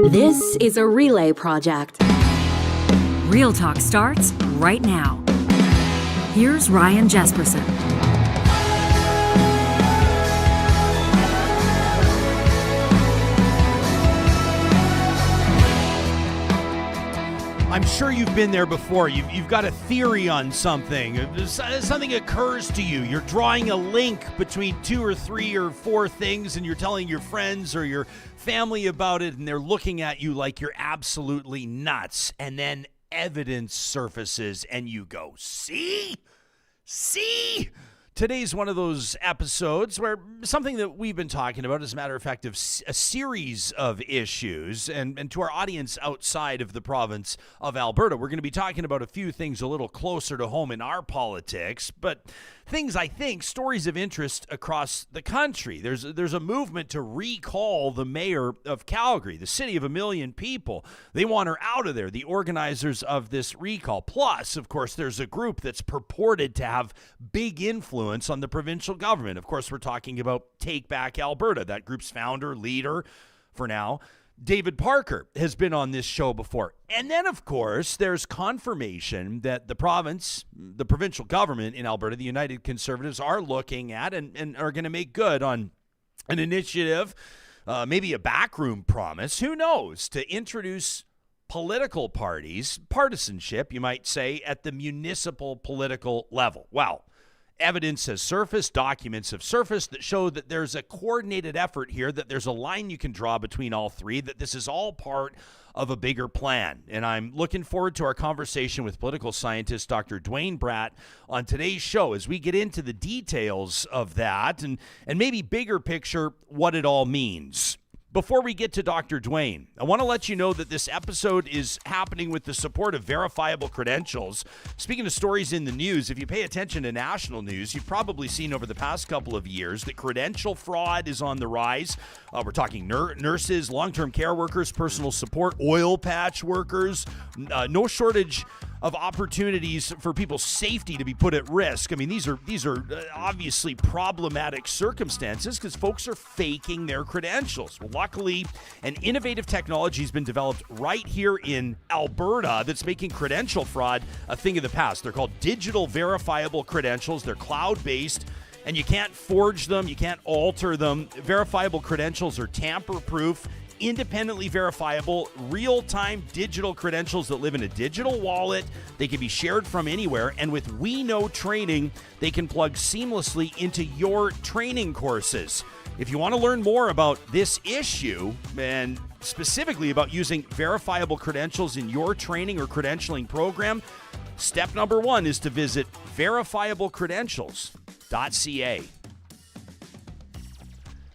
This is a relay project. Real Talk starts right now. Here's Ryan Jesperson. I'm sure you've been there before. You've got a theory on something. Something occurs to you. You're drawing a link between 2 or 3 or 4 things, and you're telling your friends or your family about it, and they're looking at you like you're absolutely nuts. And then evidence surfaces, and you go, see? See? Today's one of those episodes where something that we've been talking about, as a matter of fact, of a series of issues, and to our audience outside of the province of Alberta, we're going to be talking about a few things a little closer to home in our politics, but things, I think, stories of interest across the country. There's a movement to recall the mayor of Calgary, the city of 1 million people. They want her out of there, the organizers of this recall. Plus, of course, there's a group that's purported to have big influence on the provincial government. Of course, we're talking about Take Back Alberta. That group's founder, leader, for now, David Parker, has been on this show before. And then, of course, there's confirmation that the province, the provincial government in Alberta, the United Conservatives, are looking at and are going to make good on an initiative, maybe a backroom promise, who knows, to introduce political parties, partisanship, you might say, at the municipal political level. Well, evidence has surfaced, documents have surfaced that show that there's a coordinated effort here, that there's a line you can draw between all three, that this is all part of a bigger plan. And I'm looking forward to our conversation with political scientist Dr. Duane Bratt on today's show as we get into the details of that and maybe bigger picture what it all means. Before we get to Dr. Duane, I want to let you know that this episode is happening with the support of Verifiable Credentials. Speaking of stories in the news, if you pay attention to national news, you've probably seen over the past couple of years that credential fraud is on the rise. We're talking nurses, long-term care workers, personal support, oil patch workers, no shortage of opportunities for people's safety to be put at risk. I mean, these are obviously problematic circumstances because folks are faking their credentials. Well, luckily, an innovative technology has been developed right here in Alberta that's making credential fraud a thing of the past. They're called digital verifiable credentials. They're cloud-based, and you can't forge them. You can't alter them. Verifiable credentials are tamper-proof, independently verifiable, real-time digital credentials that live in a digital wallet. They can be shared from anywhere, and with We Know training, they can plug seamlessly into your training courses. If you want to learn more about this issue, and specifically about using verifiable credentials in your training or credentialing program, step number 1 is to visit verifiablecredentials.ca.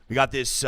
We got this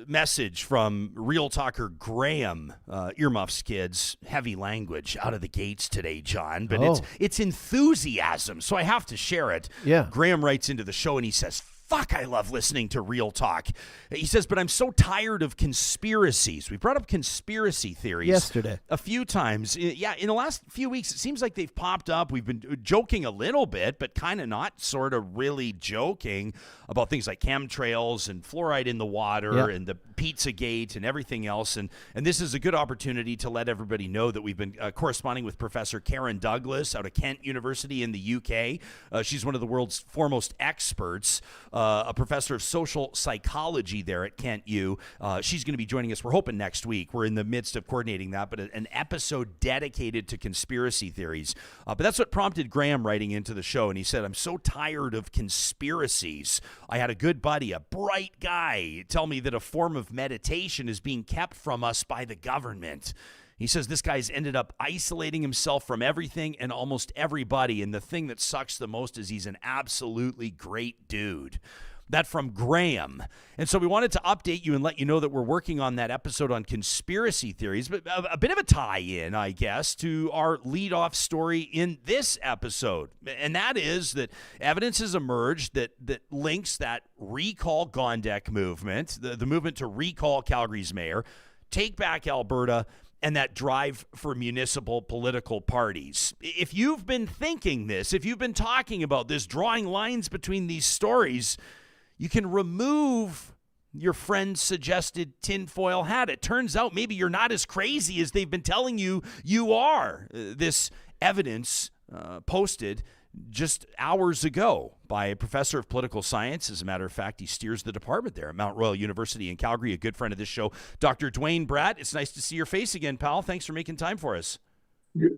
message from Real Talker Graham. Earmuffs, kids. Heavy language out of the gates today, John. But it's enthusiasm, so I have to share it. Yeah. Graham writes into the show and he says, "Fuck, I love listening to Real Talk." He says, "But I'm so tired of conspiracies." We brought up conspiracy theories yesterday a few times. Yeah, in the last few weeks, it seems like they've popped up. We've been joking a little bit, but kind of not sort of really joking about things like chemtrails and fluoride in the water and the Pizzagate and everything else. And this is a good opportunity to let everybody know that we've been corresponding with Professor Karen Douglas out of Kent University in the UK. She's one of the world's foremost experts, a professor of social psychology there at Kent U. She's going to be joining us, we're hoping, next week. We're in the midst of coordinating that, but an episode dedicated to conspiracy theories. But that's what prompted Graham writing into the show, and he said, "I'm so tired of conspiracies. I had a good buddy, a bright guy, tell me that a form of meditation is being kept from us by the government." He says this guy's ended up isolating himself from everything and almost everybody, and the thing that sucks the most is he's an absolutely great dude. That from Graham. And so we wanted to update you and let you know that we're working on that episode on conspiracy theories, but a bit of a tie-in, I guess, to our lead-off story in this episode. And that is that evidence has emerged that links that Recall Gondek movement, the movement to recall Calgary's mayor, Take Back Alberta, and that drive for municipal political parties. If you've been thinking this, if you've been talking about this, drawing lines between these stories, you can remove Your friend suggested tinfoil hat. It turns out maybe you're not as crazy as they've been telling you you are. This evidence posted just hours ago by a professor of political science. As a matter of fact, he steers the department there at Mount Royal University in Calgary, a good friend of this show, Dr. Duane Bratt. It's nice to see your face again, pal. Thanks for making time for us.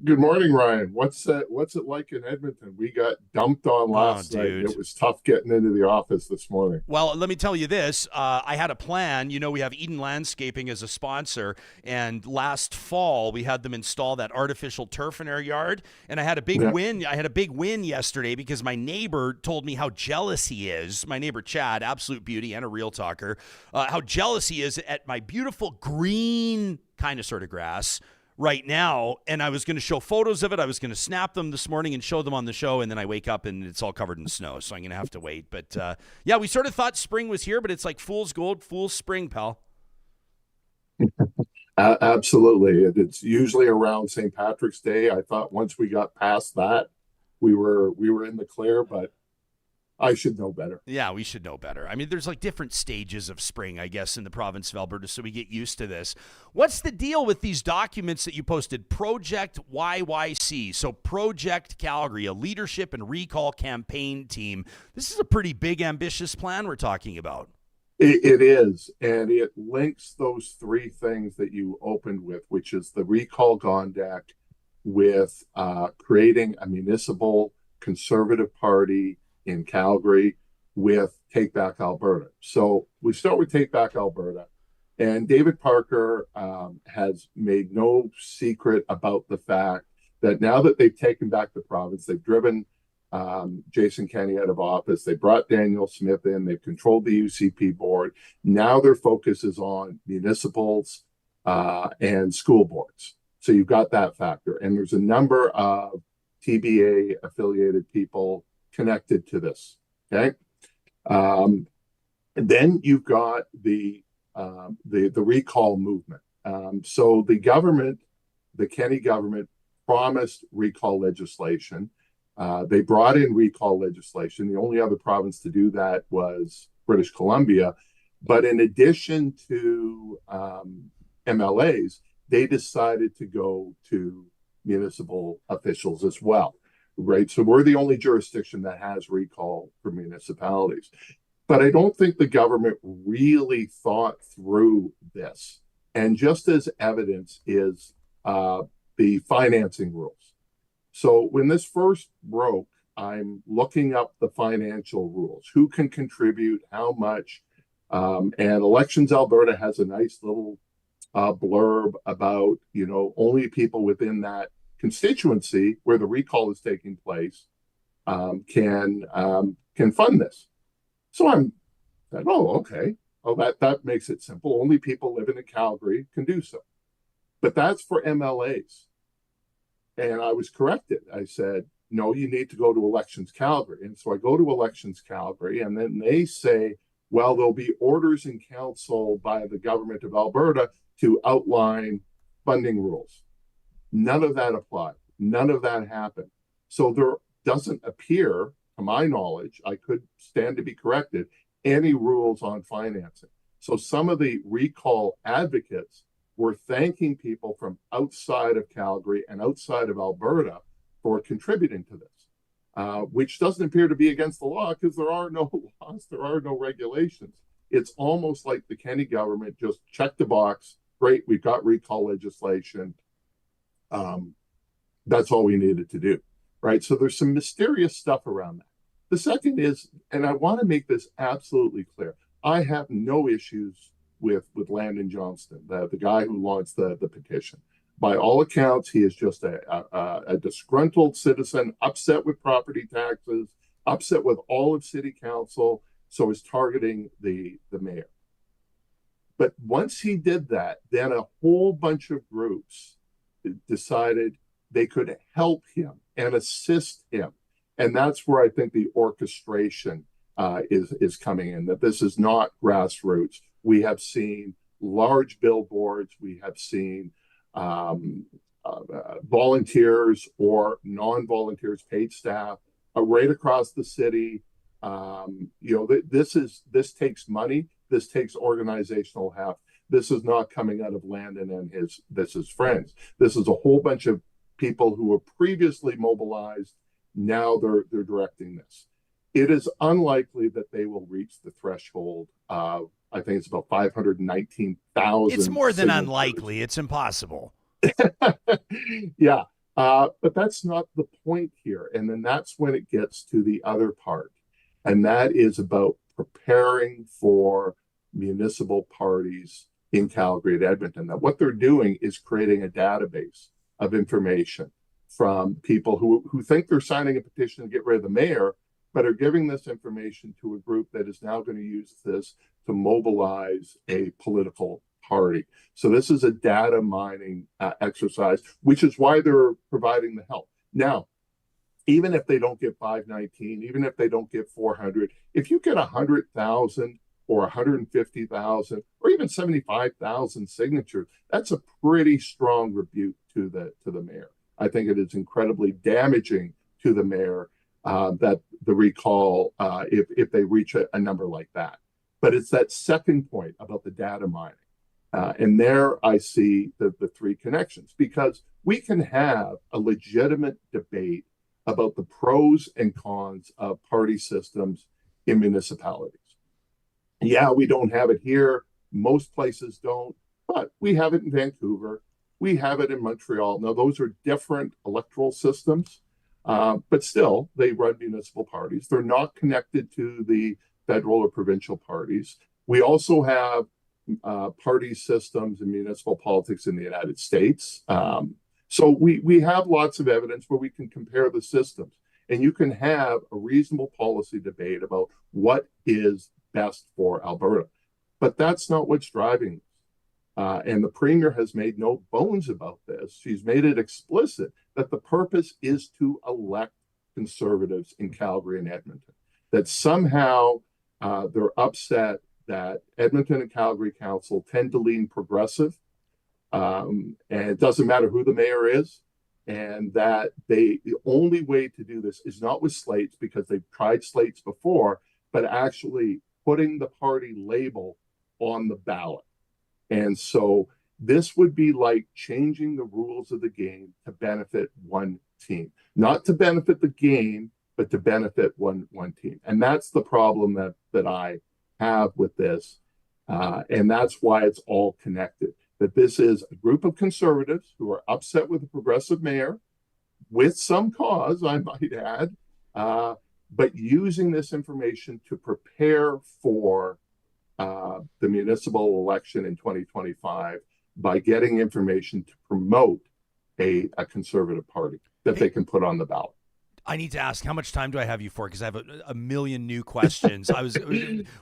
Good morning, Ryan. What's it like in Edmonton? We got dumped on last night. It was tough getting into the office this morning. Well, let me tell you this. I had a plan. You know, we have Eden Landscaping as a sponsor, and last fall we had them install that artificial turf in our yard, and I had a big win. I had a big win yesterday because my neighbor told me how jealous he is. My neighbor Chad, absolute beauty and a real talker, how jealous he is at my beautiful green kind of sort of grass right now, and I was going to show photos of it. I was going to snap them this morning and show them on the show, and then I wake up and it's all covered in snow, so I'm going to have to wait. But yeah, we sort of thought spring was here, but it's like fool's gold, fool's spring, pal. Absolutely. It's usually around St. Patrick's Day. I thought once we got past that, we were in the clear, but I should know better. Yeah, we should know better. I mean, there's like different stages of spring, I guess, in the province of Alberta, so we get used to this. What's the deal with these documents that you posted? Project YYC, so Project Calgary, a leadership and recall campaign team. This is a pretty big, ambitious plan we're talking about. It is, and it links those three things that you opened with, which is the Recall Gondek, with creating a municipal conservative party in Calgary, with Take Back Alberta. So we start with Take Back Alberta, and David Parker has made no secret about the fact that now that they've taken back the province, they've driven Jason Kenney out of office, they brought Daniel Smith in, they've controlled the UCP board. Now their focus is on municipals and school boards. So you've got that factor, and there's a number of TBA affiliated people connected to this. Okay. And then you've got the recall movement. So the government, the Kenney government, promised recall legislation. They brought in recall legislation. The only other province to do that was British Columbia. But in addition to MLAs, they decided to go to municipal officials as well. Right. So we're the only jurisdiction that has recall for municipalities. But I don't think the government really thought through this. And just as evidence is the financing rules. So when this first broke, I'm looking up the financial rules. Who can contribute, how much? And Elections Alberta has a nice little blurb about, you know, only people within that constituency where the recall is taking place can fund this. So I'm like, oh, okay. Oh, that makes it simple. Only people living in Calgary can do so. But that's for MLAs. And I was corrected. I said, no, you need to go to Elections Calgary. And so I go to Elections Calgary, and then they say, well, there'll be orders in council by the government of Alberta to outline funding rules. None of that applied. None of that happened. So there doesn't appear, to my knowledge, I could stand to be corrected, any rules on financing. So some of the recall advocates were thanking people from outside of Calgary and outside of Alberta for contributing to this, which doesn't appear to be against the law because there are no laws, there are no regulations. It's almost like the Kenney government just checked the box. Great, we've got recall legislation. That's all we needed to do, right? So there's some mysterious stuff around that. The second is, and I want to make this absolutely clear, I have no issues with Landon Johnston, the guy who launched the petition. By all accounts, he is just a disgruntled citizen, upset with property taxes, upset with all of city council, so is targeting the mayor. But once he did that, then a whole bunch of groups decided they could help him and assist him. And that's where I think the orchestration is coming in, that this is not grassroots. We have seen large billboards. We have seen volunteers or non-volunteers, paid staff, right across the city. This takes money. This takes organizational heft. This is not coming out of Landon and his friends. This is a whole bunch of people who were previously mobilized. Now they're directing this. It is unlikely that they will reach the threshold of, I think it's about 519,000. It's more than signatures. Unlikely. It's impossible. Yeah. But that's not the point here. And then that's when it gets to the other part. And that is about preparing for municipal parties in Calgary and Edmonton. That what they're doing is creating a database of information from people who think they're signing a petition to get rid of the mayor, but are giving this information to a group that is now going to use this to mobilize a political party. So this is a data mining exercise, which is why they're providing the help. Now, even if they don't get 519, even if they don't get 400, if you get 100,000 or 150,000 or even 75,000 signatures, that's a pretty strong rebuke to the mayor. I think it is incredibly damaging to the mayor that the recall, if they reach a number like that. But it's that second point about the data mining. And there I see the three connections, because we can have a legitimate debate about the pros and cons of party systems in municipalities. Yeah, we don't have it here. Most places don't, but we have it in Vancouver. We have it in Montreal. Now, those are different electoral systems, but still, they run municipal parties. They're not connected to the federal or provincial parties. We also have party systems and municipal politics in the United States. So we have lots of evidence where we can compare the systems, and you can have a reasonable policy debate about what is best for Alberta. But that's not what's driving this. And the Premier has made no bones about this. She's made it explicit that the purpose is to elect Conservatives in Calgary and Edmonton, that somehow they're upset that Edmonton and Calgary Council tend to lean progressive, and it doesn't matter who the mayor is, and that the only way to do this is not with slates, because they've tried slates before, but actually putting the party label on the ballot. And so this would be like changing the rules of the game to benefit one team, not to benefit the game, but to benefit one team. And that's the problem that I have with this. And that's why it's all connected, that this is a group of Conservatives who are upset with the progressive mayor, with some cause, I might add, but using this information to prepare for the municipal election in 2025 by getting information to promote a Conservative party that they can put on the ballot. I need to ask, how much time do I have you for? Because I have a million new questions.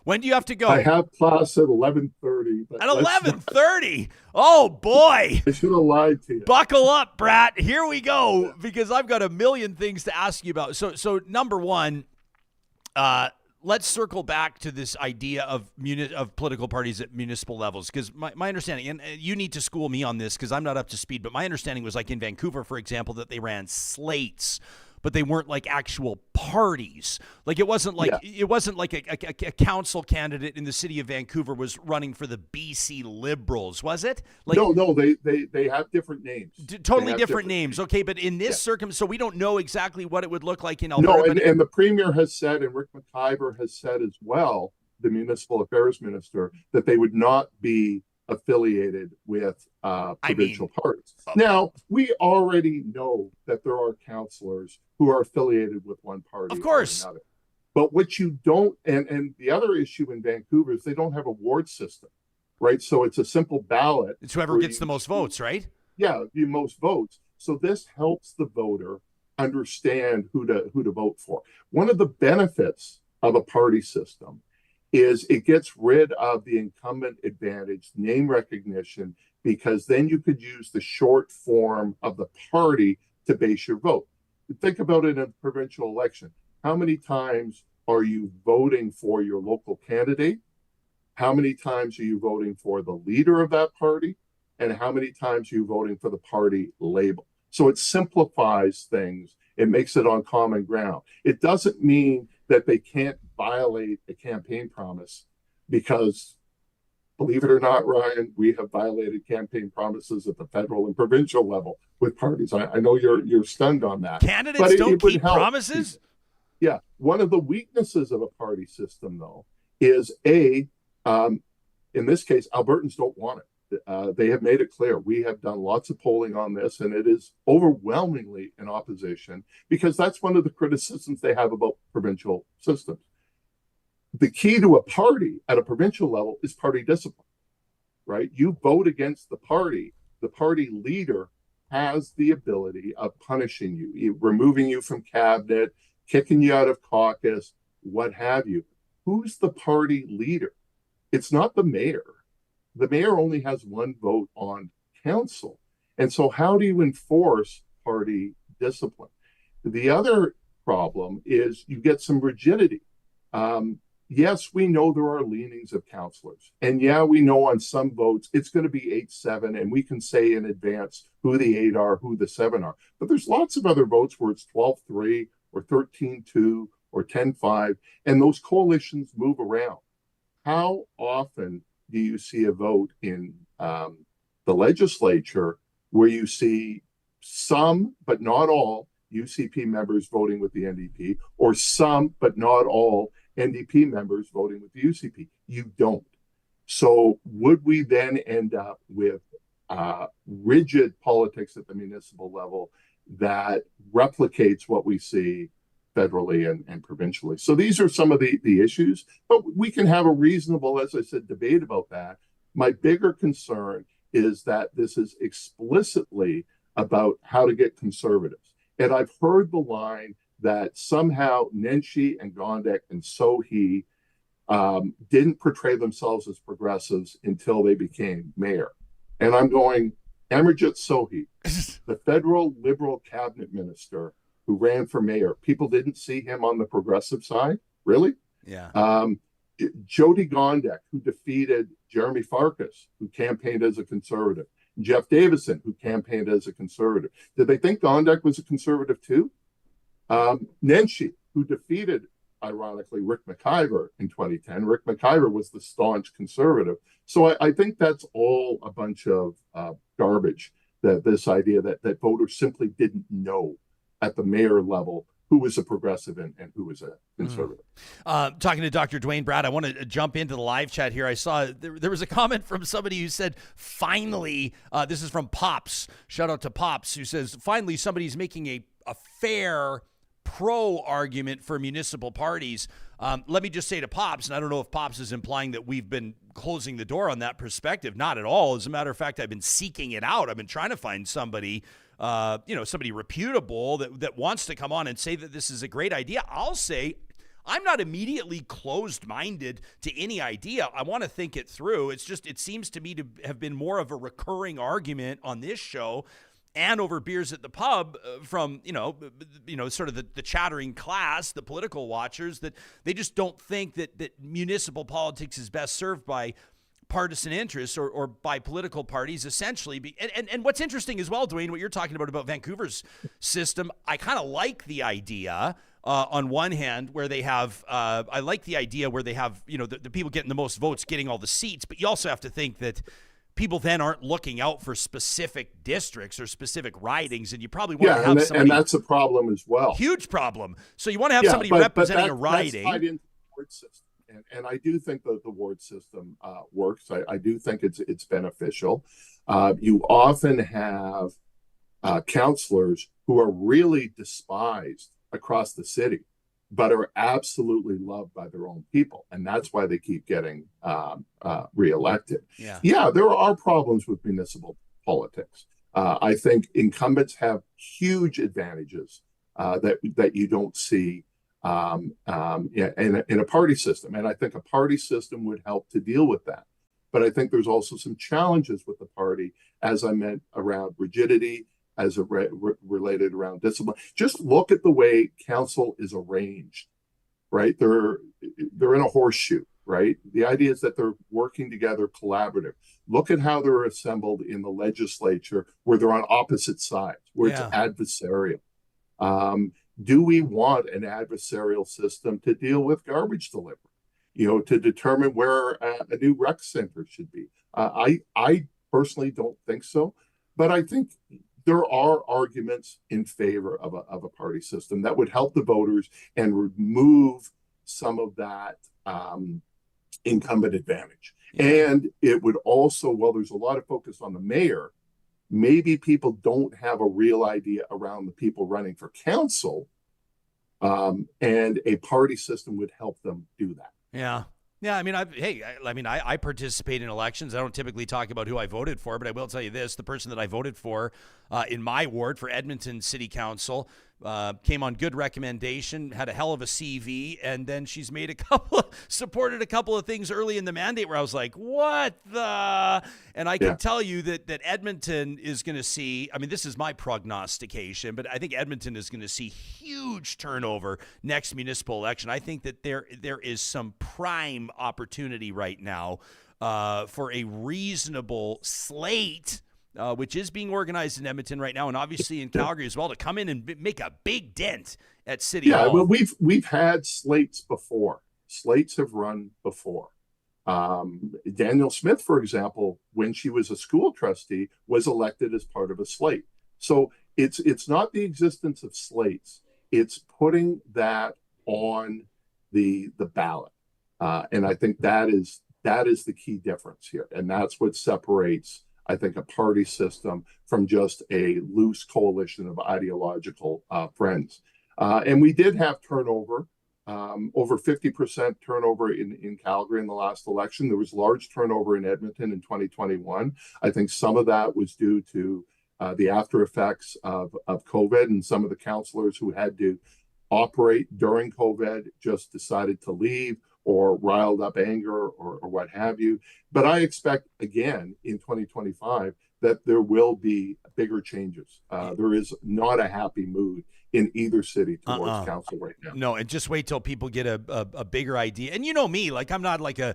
When do you have to go? I have class at 11:30. At 11:30? Oh, boy. I should have lied to you. Buckle up, Bratt. Here we go, because I've got a million things to ask you about. So number one, let's circle back to this idea of political parties at municipal levels, because my understanding, and you need to school me on this because I'm not up to speed, but my understanding was, like in Vancouver, for example, that they ran slates, but they weren't like actual parties. Like it wasn't like a council candidate in the city of Vancouver was running for the BC Liberals, was it? Like, no, they have different names. Totally different names. Okay, but in this circumstance, so we don't know exactly what it would look like in Alberta. No, and the Premier has said, and Rick McIver has said as well, the Municipal Affairs Minister, that they would not be affiliated with provincial parties. Now, we already know that there are councillors who are affiliated with one party. Of course. Or another. But what you don't, and the other issue in Vancouver is they don't have a ward system, right? So it's a simple ballot. It's whoever gets the most votes, right? Yeah, the most votes. So this helps the voter understand who to vote for. One of the benefits of a party system is it gets rid of the incumbent advantage, name recognition, because then you could use the short form of the party to base your vote. Think about it in a provincial election. How many times are you voting for your local candidate? How many times are you voting for the leader of that party? And how many times are you voting for the party label? So it simplifies things. It makes it on common ground. It doesn't mean that they can't violate a campaign promise because believe it or not, Ryan, we have violated campaign promises at the federal and provincial level with parties. I know you're stunned on that. Candidates don't keep promises? Yeah. One of the weaknesses of a party system, though, is in this case, Albertans don't want it. They have made it clear. We have done lots of polling on this, and it is overwhelmingly in opposition, because that's one of the criticisms they have about provincial systems. The key to a party at a provincial level is party discipline, right? You vote against the party leader has the ability of punishing you, removing you from cabinet, kicking you out of caucus, what have you. Who's the party leader? It's not the mayor. The mayor only has one vote on council. And so how do you enforce party discipline? The other problem is you get some rigidity. Yes, we know there are leanings of councillors. And yeah, we know on some votes it's going to be 8-7, and we can say in advance who the 8 are, who the 7 are. But there's lots of other votes where it's 12-3 or 13-2 or 10-5, and those coalitions move around. How often do you see a vote in the legislature where you see some, but not all, UCP members voting with the NDP, or some, but not all, NDP members voting with the UCP? You don't. So would we then end up with rigid politics at the municipal level that replicates what we see federally and provincially? So these are some of the issues, but we can have a reasonable, as I said, debate about that. My bigger concern is that this is explicitly about how to get conservatives. And I've heard the line that somehow Nenshi and Gondek and Sohi didn't portray themselves as progressives until they became mayor. And I'm going, Amarjit Sohi, the federal Liberal cabinet minister who ran for mayor, people didn't see him on the progressive side? Really? Yeah. Jody Gondek, who defeated Jeremy Farkas, who campaigned as a conservative. Jeff Davison, who campaigned as a conservative. Did they think Gondek was a conservative too? Nenshi, who defeated, ironically, Rick McIver in 2010. Rick McIver was the staunch conservative. So I think that's all a bunch of garbage, that this idea that voters simply didn't know at the mayor level who was a progressive and who was a conservative. Talking to Dr. Duane Bratt, I want to jump into the live chat here. I saw there was a comment from somebody who said, finally, this is from Pops. Shout out to Pops, who says, finally, somebody's making a fair pro argument for municipal parties. Let me just say to Pops, and I don't know if Pops is implying that we've been closing the door on that perspective. Not at all. As a matter of fact, I've been seeking it out. I've been trying to find somebody somebody reputable that wants to come on and say that this is a great idea. I'll say I'm not immediately closed-minded to any idea. I want to think it through. It's just, it seems to me to have been more of a recurring argument on this show and over beers at the pub from, sort of the chattering class, the political watchers, that they just don't think that municipal politics is best served by partisan interests or by political parties, essentially. And what's interesting as well, Duane, what you're talking about Vancouver's system, I kind of like the idea on one hand where they have, I like the idea where they have, the people getting the most votes getting all the seats, but you also have to think that people then aren't looking out for specific districts or specific ridings, and you probably want to have somebody. And that's a problem as well. Huge problem. So you want to have somebody representing a riding. That's tied into the ward system. And I do think that the ward system works. I do think it's beneficial. You often have councillors who are really despised across the city, but are absolutely loved by their own people. And that's why they keep getting reelected. Yeah, there are problems with municipal politics. I think incumbents have huge advantages that you don't see in a party system. And I think a party system would help to deal with that. But I think there's also some challenges with the party, as I meant, around rigidity, as it related around discipline. Just look at the way council is arranged, right? They're in a horseshoe, right? The idea is that they're working together collaborative. Look at how they're assembled in the legislature, where they're on opposite sides, where it's adversarial. Do we want an adversarial system to deal with garbage delivery? to determine where a new rec center should be. I personally don't think so, but I think there are arguments in favor of a party system that would help the voters and remove some of that incumbent advantage. And it would also, while there's a lot of focus on the mayor, maybe people don't have a real idea around the people running for council, and a party system would help them do that. Yeah. Yeah, I mean, I participate in elections. I don't typically talk about who I voted for, but I will tell you this. The person that I voted for in my ward for Edmonton City Council came on good recommendation, had a hell of a CV, and then she's made supported a couple of things early in the mandate where I was like, what the? And I can tell you that Edmonton is going to see, I mean, this is my prognostication, but I think Edmonton is going to see huge turnover next municipal election. I think that there is some prime opportunity right now for a reasonable slate, which is being organized in Edmonton right now, and obviously in Calgary as well, to come in and make a big dent at City Hall. Yeah, well, we've had slates before. Slates have run before. Daniel Smith, for example, when she was a school trustee, was elected as part of a slate. So it's not the existence of slates; it's putting that on the ballot, and I think that is the key difference here, and that's what separates, I think, a party system from just a loose coalition of ideological friends. And we did have turnover, over 50% turnover in Calgary in the last election. There was large turnover in Edmonton in 2021. I think some of that was due to the after effects of COVID, and some of the councillors who had to operate during COVID just decided to leave, or riled up anger, or what have you. But I expect, again, in 2025, that there will be bigger changes. There is not a happy mood in either city towards council right now. No, and just wait till people get a bigger idea. And you know me, like, I'm not like a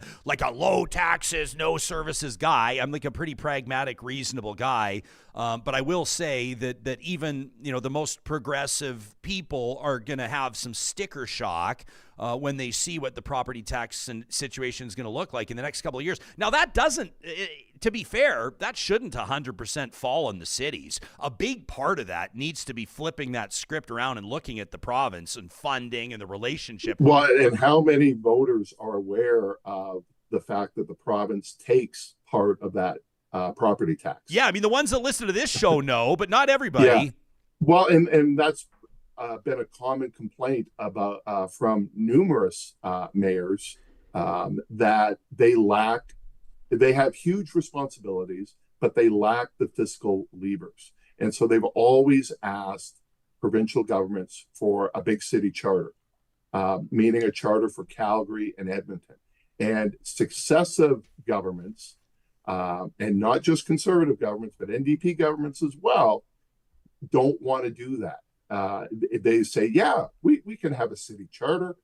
low taxes, no services guy. I'm like a pretty pragmatic, reasonable guy. But I will say that even, the most progressive people are going to have some sticker shock when they see what the property tax situation is going to look like in the next couple of years. Now, that doesn't, to be fair, that shouldn't 100% fall on the cities. A big part of that needs to be flipping that script around and looking at the province and funding and the relationship. Well, and how many voters are aware of the fact that the province takes part of that property tax? Yeah, I mean, the ones that listen to this show know, but not everybody. Yeah. Well, and that's been a common complaint about from numerous mayors, that they have huge responsibilities, but they lack the fiscal levers. And so they've always asked provincial governments for a big city charter, meaning a charter for Calgary and Edmonton. And successive governments, and not just conservative governments, but NDP governments as well, don't want to do that. They say, yeah, we can have a city charter.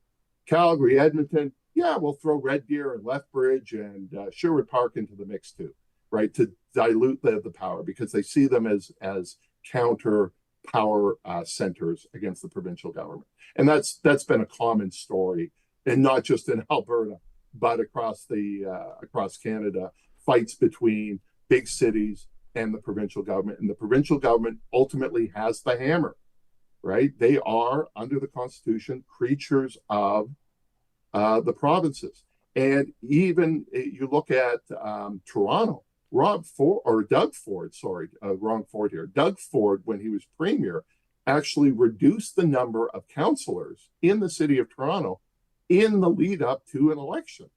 Calgary, Edmonton, yeah, we'll throw Red Deer and Lethbridge and Sherwood Park into the mix too, right? To dilute the power, because they see them as counter power centers against the provincial government. And that's been a common story, and not just in Alberta, but across Canada, fights between big cities and the provincial government. And the provincial government ultimately has the hammer, right? They are, under the Constitution, creatures of the provinces. And even you look at Toronto, Doug Ford, when he was premier, actually reduced the number of councillors in the city of Toronto in the lead up to an election.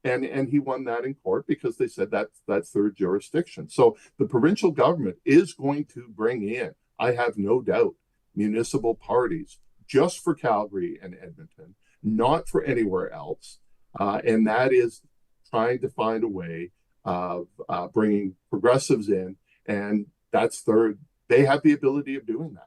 And he won that in court because they said that's their jurisdiction. So the provincial government is going to bring in, I have no doubt, municipal parties just for Calgary and Edmonton, not for anywhere else. And that is trying to find a way of bringing progressives in. And they have the ability of doing that.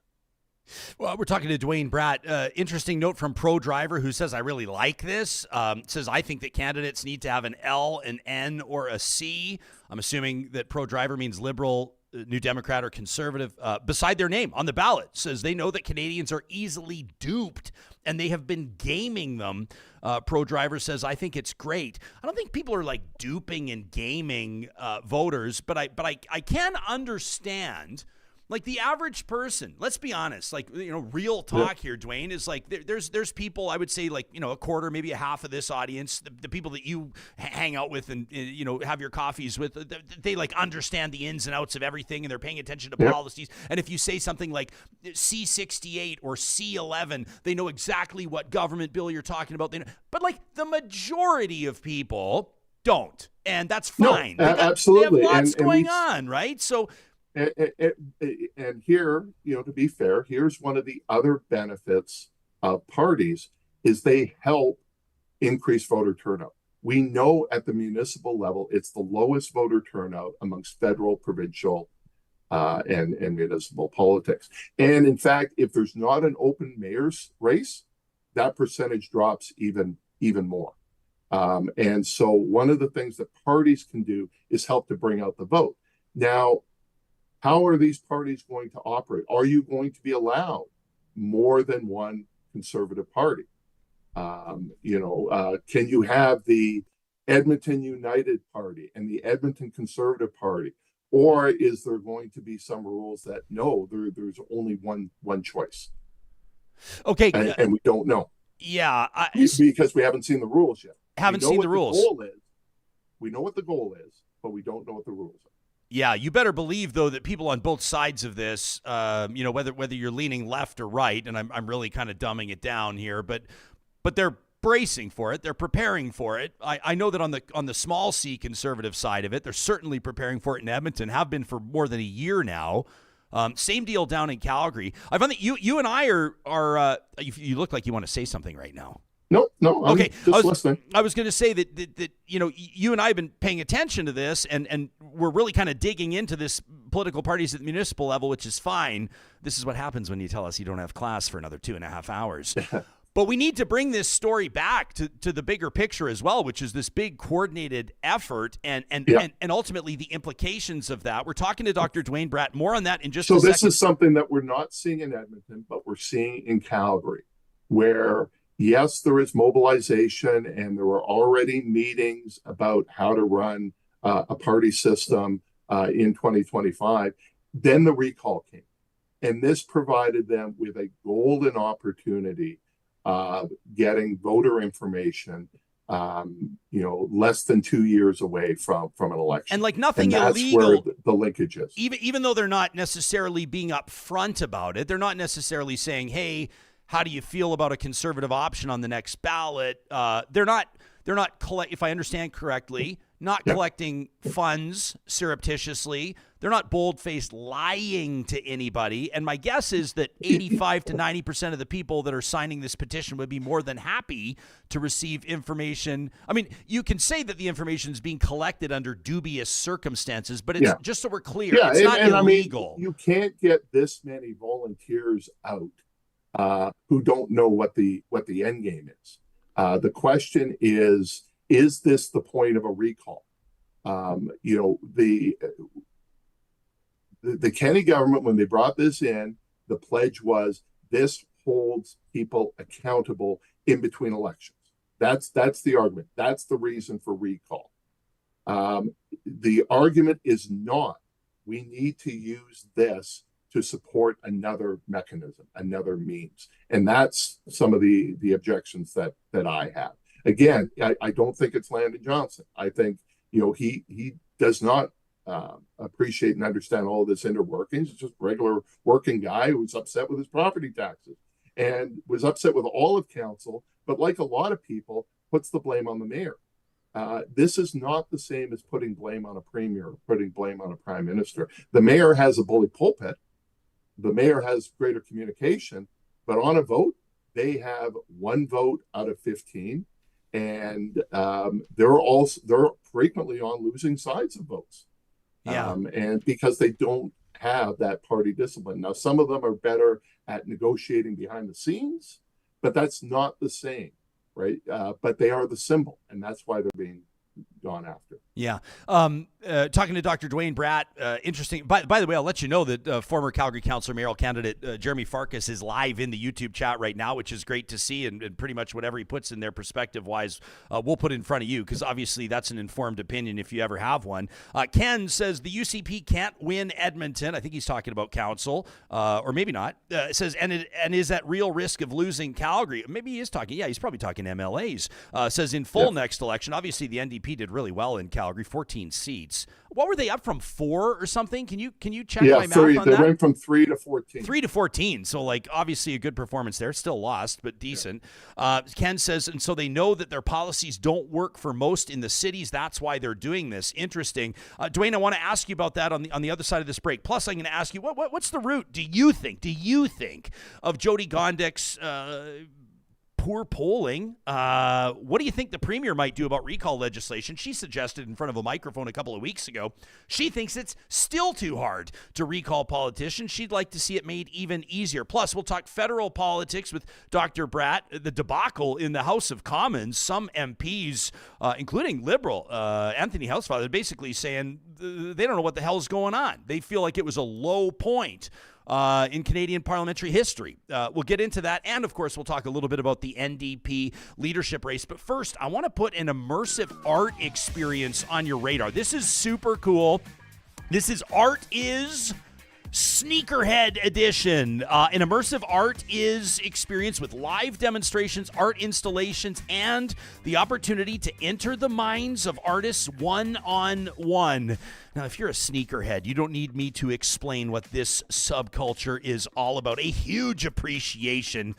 Well, we're talking to Duane Bratt. Interesting note from Pro Driver, who says, I really like this. Says, I think that candidates need to have an L, an N, or a C. I'm assuming that Pro Driver means Liberal New Democrat or Conservative, beside their name on the ballot, says they know that Canadians are easily duped and they have been gaming them. Pro-driver says, I think it's great. I don't think people are like duping and gaming voters, but I can understand. Like the average person, let's be honest, like, real talk here, Duane, is like there's people, I would say, like, a quarter, maybe a half of this audience, the people that you hang out with and, have your coffees with, they like understand the ins and outs of everything and they're paying attention to policies. And if you say something like C68 or C11, they know exactly what government bill you're talking about. But like the majority of people don't. And that's fine. No, absolutely. They have lots going on, right? So. And here, to be fair, here's one of the other benefits of parties is they help increase voter turnout. We know at the municipal level, it's the lowest voter turnout amongst federal, provincial, and municipal politics. And in fact, if there's not an open mayor's race, that percentage drops even more. And so one of the things that parties can do is help to bring out the vote. Now, how are these parties going to operate? Are you going to be allowed more than one conservative party? Can you have the Edmonton United Party and the Edmonton Conservative Party? Or is there going to be some rules that no, there's only one choice? Okay. And we don't know. Yeah. Because we haven't seen the rules yet. Haven't seen the rules. We know what the goal is, but we don't know what the rules are. Yeah, you better believe, though, that people on both sides of this, whether you're leaning left or right, and I'm really kind of dumbing it down here, but they're bracing for it. They're preparing for it. I know that on the small C conservative side of it, they're certainly preparing for it in Edmonton, have been for more than a year now. Same deal down in Calgary. I found that you and I are you look like you want to say something right now. No. I'm okay. just listening. I was going to say that you and I have been paying attention to this, and we're really kind of digging into this political parties at the municipal level, which is fine. This is what happens when you tell us you don't have class for another 2.5 hours. But we need to bring this story back to the bigger picture as well, which is this big coordinated effort and ultimately the implications of that. We're talking to Dr. Duane Bratt. More on that in just a second. So this is something that we're not seeing in Edmonton, but we're seeing in Calgary, where yes, there is mobilization and there were already meetings about how to run a party system in 2025. Then the recall came. And this provided them with a golden opportunity of getting voter information, less than 2 years away from an election. And like nothing and that's illegal. Where the linkage is. Even though they're not necessarily being upfront about it, they're not necessarily saying, hey, how do you feel about a conservative option on the next ballot? They're not if I understand correctly, not collecting funds surreptitiously. They're not bold-faced lying to anybody. And my guess is that 85 to 90% of the people that are signing this petition would be more than happy to receive information. I mean, you can say that the information is being collected under dubious circumstances, but it's just so we're clear, it's not illegal. I mean, you can't get this many volunteers out who don't know what the end game is. The question is this the point of a recall? The Kenney government, when they brought this in, the pledge was this holds people accountable in between elections. That's the argument. That's the reason for recall. The argument is not, we need to use this to support another mechanism, another means. And that's some of the objections that I have. Again, I don't think it's Landon Johnson. I think, he does not appreciate and understand all of this inner workings. He's just a regular working guy who's upset with his property taxes and was upset with all of council, but like a lot of people, puts the blame on the mayor. This is not the same as putting blame on a premier or putting blame on a prime minister. The mayor has a bully pulpit. The mayor has greater communication, but on a vote, they have one vote out of 15, and they're frequently on losing sides of votes. And because they don't have that party discipline. Now, some of them are better at negotiating behind the scenes, but that's not the same, right? But they are the symbol, and that's why they're gone after. Yeah. Talking to Dr. Duane Bratt, interesting. By the way, I'll let you know that former Calgary Councillor mayoral candidate Jeremy Farkas is live in the YouTube chat right now, which is great to see, and pretty much whatever he puts in there perspective-wise, we'll put in front of you, because obviously that's an informed opinion if you ever have one. Ken says the UCP can't win Edmonton. I think he's talking about council, or maybe not. Says, and is at real risk of losing Calgary. Maybe he is talking. Yeah, he's probably talking MLAs. Says in full next election. Obviously, the NDP did really well in Calgary, 14 seats. What were they up from, 4 or something? Can you check my math on that? They went from 3 to 14. 3 to 14. So, like, obviously a good performance there. Still lost, but decent. Ken says, and so they know that their policies don't work for most in the cities. That's why they're doing this. Interesting. Duane, I want to ask you about that on the other side of this break. Plus, I'm going to ask you, what's the route, do you think, of Jody Gondek's poor polling? What do you think the premier might do about recall legislation? She suggested in front of a microphone a couple of weeks ago, she thinks it's still too hard to recall politicians. She'd like to see it made even easier. Plus, we'll talk federal politics with Dr. Bratt, the debacle in the House of Commons. Some MPs, including Liberal Anthony Housefather, basically saying they don't know what the hell is going on. They feel like it was a low point in Canadian parliamentary history. We'll get into that. And, of course, we'll talk a little bit about the NDP leadership race. But first, I want to put an immersive art experience on your radar. This is super cool. This is Art Is Sneakerhead Edition. An immersive art is experience with live demonstrations, art installations, and the opportunity to enter the minds of artists one-on-one. Now, if you're a sneakerhead, you don't need me to explain what this subculture is all about. A huge appreciation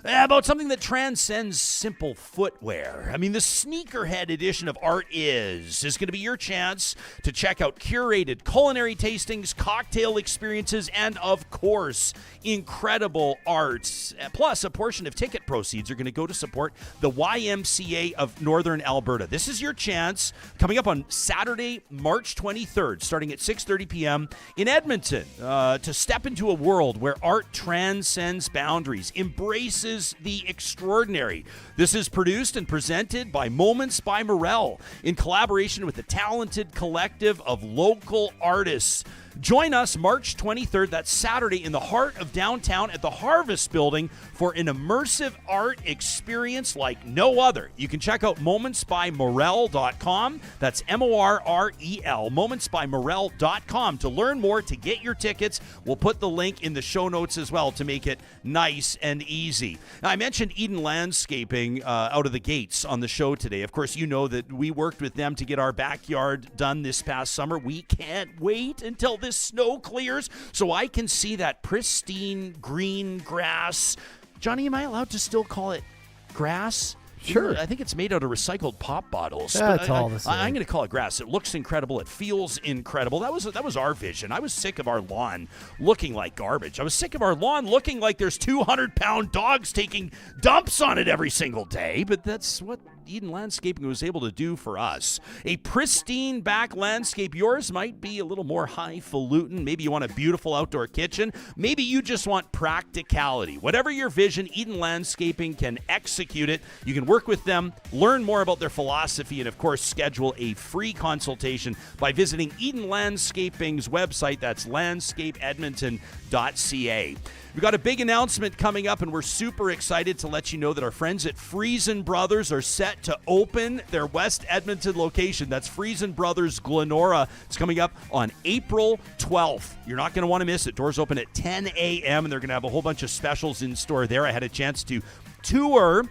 about something that transcends simple footwear. I mean, the sneakerhead edition of Art Is going to be your chance to check out curated culinary tastings, cocktail experiences, and, of course, incredible arts. Plus, a portion of ticket proceeds are going to go to support the YMCA of Northern Alberta. This is your chance coming up on Saturday, March 23rd, starting at 6:30 p.m. in Edmonton, to step into a world where art transcends boundaries, embraces the extraordinary. This is produced and presented by Moments by Morel in collaboration with the talented collective of local artists. Join us March 23rd, that's Saturday, in the heart of downtown at the Harvest Building for an immersive art experience like no other. You can check out momentsbymorel.com. That's MORREL, momentsbymorel.com to learn more, to get your tickets. We'll put the link in the show notes as well to make it nice and easy. Now, I mentioned Eden Landscaping out of the gates on the show today. Of course, you know that we worked with them to get our backyard done this past summer. We can't wait until this snow clears so I can see that pristine green grass. Johnny, am I allowed to still call it grass? Sure. I think it's made out of recycled pop bottles. That's all the same. I'm going to call it grass. It looks incredible. It feels incredible. That was our vision. I was sick of our lawn looking like garbage. I was sick of our lawn looking like there's 200-pound dogs taking dumps on it every single day. But that's what Eden Landscaping was able to do for us. A pristine back landscape. Yours might be a little more highfalutin. Maybe you want a beautiful outdoor kitchen. Maybe you just want practicality. Whatever your vision, Eden Landscaping can execute it. You can work with them, learn more about their philosophy, and of course schedule a free consultation by visiting Eden Landscaping's website. That's landscapeedmonton.ca. We've got a big announcement coming up, and we're super excited to let you know that our friends at Friesen Brothers are set to open their West Edmonton location. That's Friesen Brothers Glenora. It's coming up on April 12th. You're not going to want to miss it. Doors open at 10 a.m., and they're going to have a whole bunch of specials in store there. I had a chance to tour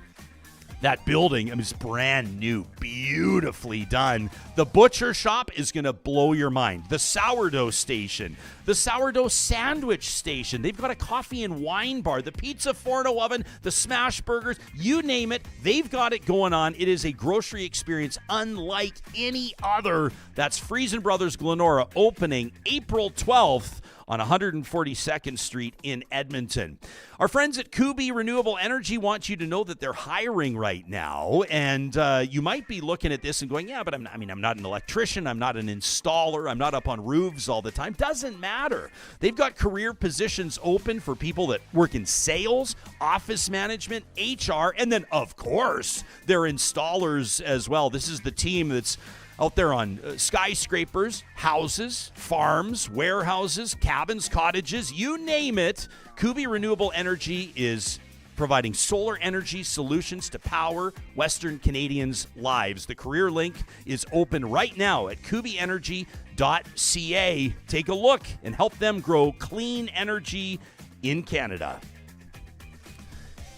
that building. I mean, it's brand new, beautifully done. The butcher shop is going to blow your mind. The sourdough station, the sourdough sandwich station. They've got a coffee and wine bar, the pizza forno oven, the smash burgers, you name it. They've got it going on. It is a grocery experience unlike any other. That's Friesen Brothers Glenora, opening April 12th. On 142nd Street in Edmonton. Our friends at Kubi Renewable Energy want you to know that they're hiring right now, and you might be looking at this and going, yeah, but I'm not an electrician, I'm not an installer, I'm not up on roofs all the time. Doesn't matter. They've got career positions open for people that work in sales, office management, HR, and then, of course, they're installers as well. This is the team that's out there on skyscrapers, houses, farms, warehouses, cabins, cottages, you name it. Kubi Renewable Energy is providing solar energy solutions to power Western Canadians' lives. The career link is open right now at kubienergy.ca. Take a look and help them grow clean energy in Canada.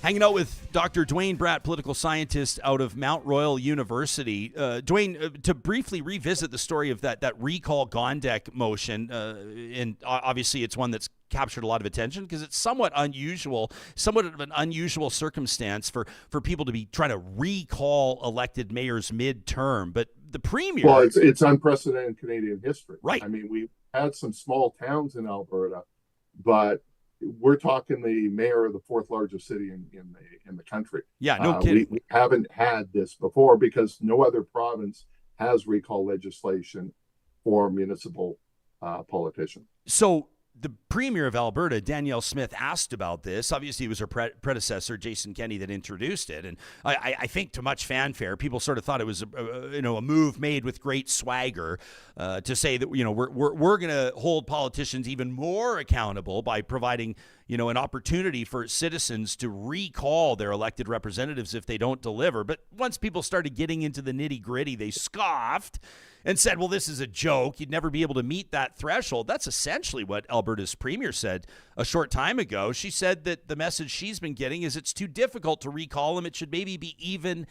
Hanging out with Dr. Duane Bratt, political scientist out of Mount Royal University. Duane, to briefly revisit the story of that Recall Gondek motion, and obviously it's one that's captured a lot of attention because it's somewhat of an unusual circumstance for people to be trying to recall elected mayors midterm. But the premier... Well, it's unprecedented in Canadian history. Right. I mean, we've had some small towns in Alberta, but we're talking the mayor of the fourth largest city in the country. Yeah, no kidding. We haven't had this before because no other province has recall legislation for municipal politicians. So the premier of Alberta, Danielle Smith, asked about this. Obviously, it was her predecessor, Jason Kenney, that introduced it. And I think to much fanfare, people sort of thought it was a move made with great swagger to say that we're going to hold politicians even more accountable by providing an opportunity for citizens to recall their elected representatives if they don't deliver. But once people started getting into the nitty gritty, they scoffed and said, well, this is a joke. You'd never be able to meet that threshold. That's essentially what Alberta's premier said a short time ago. She said that the message she's been getting is it's too difficult to recall them. It should maybe be even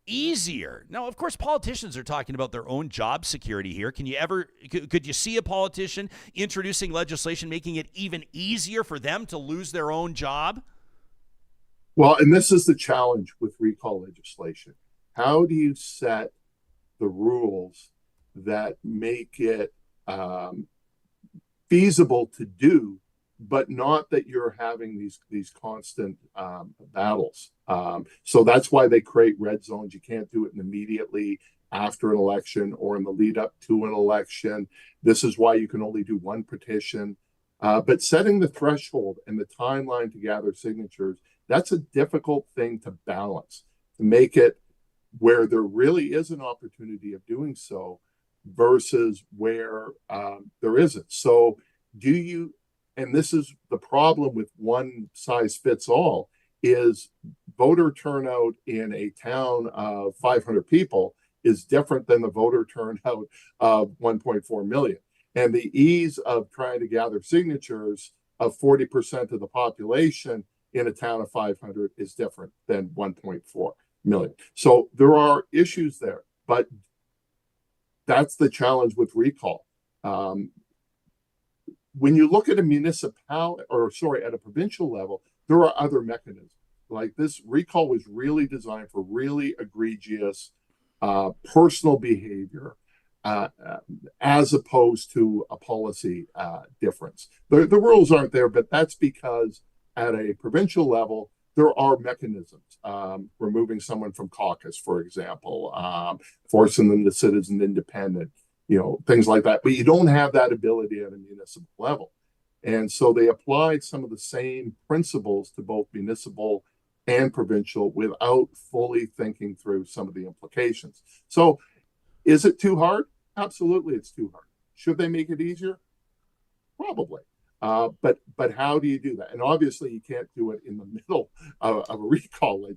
easier. Now, of course, politicians are talking about their own job security here. Could you see a politician introducing legislation making it even easier for them to lose their own job? Well, and this is the challenge with recall legislation. How do you set the rules that make it feasible to do, but not that you're having these constant battles? So that's why they create red zones. You can't do it immediately after an election or in the lead up to an election. This is why you can only do one petition. But setting the threshold and the timeline to gather signatures, that's a difficult thing to balance, to make it where there really is an opportunity of doing so versus where there isn't. So and this is the problem with one size fits all, is voter turnout in a town of 500 people is different than the voter turnout of 1.4 million. And the ease of trying to gather signatures of 40% of the population in a town of 500 is different than 1.4 million. So there are issues there, but that's the challenge with recall. When you look at at a provincial level, there are other mechanisms. Like this recall was really designed for really egregious personal behavior as opposed to a policy difference. The rules aren't there, but that's because at a provincial level, there are mechanisms, removing someone from caucus, for example, forcing them to sit as an independent, things like that. But you don't have that ability at a municipal level. And so they applied some of the same principles to both municipal and provincial without fully thinking through some of the implications. So is it too hard? Absolutely, it's too hard. Should they make it easier? Probably. But how do you do that? And obviously, you can't do it in the middle of a recall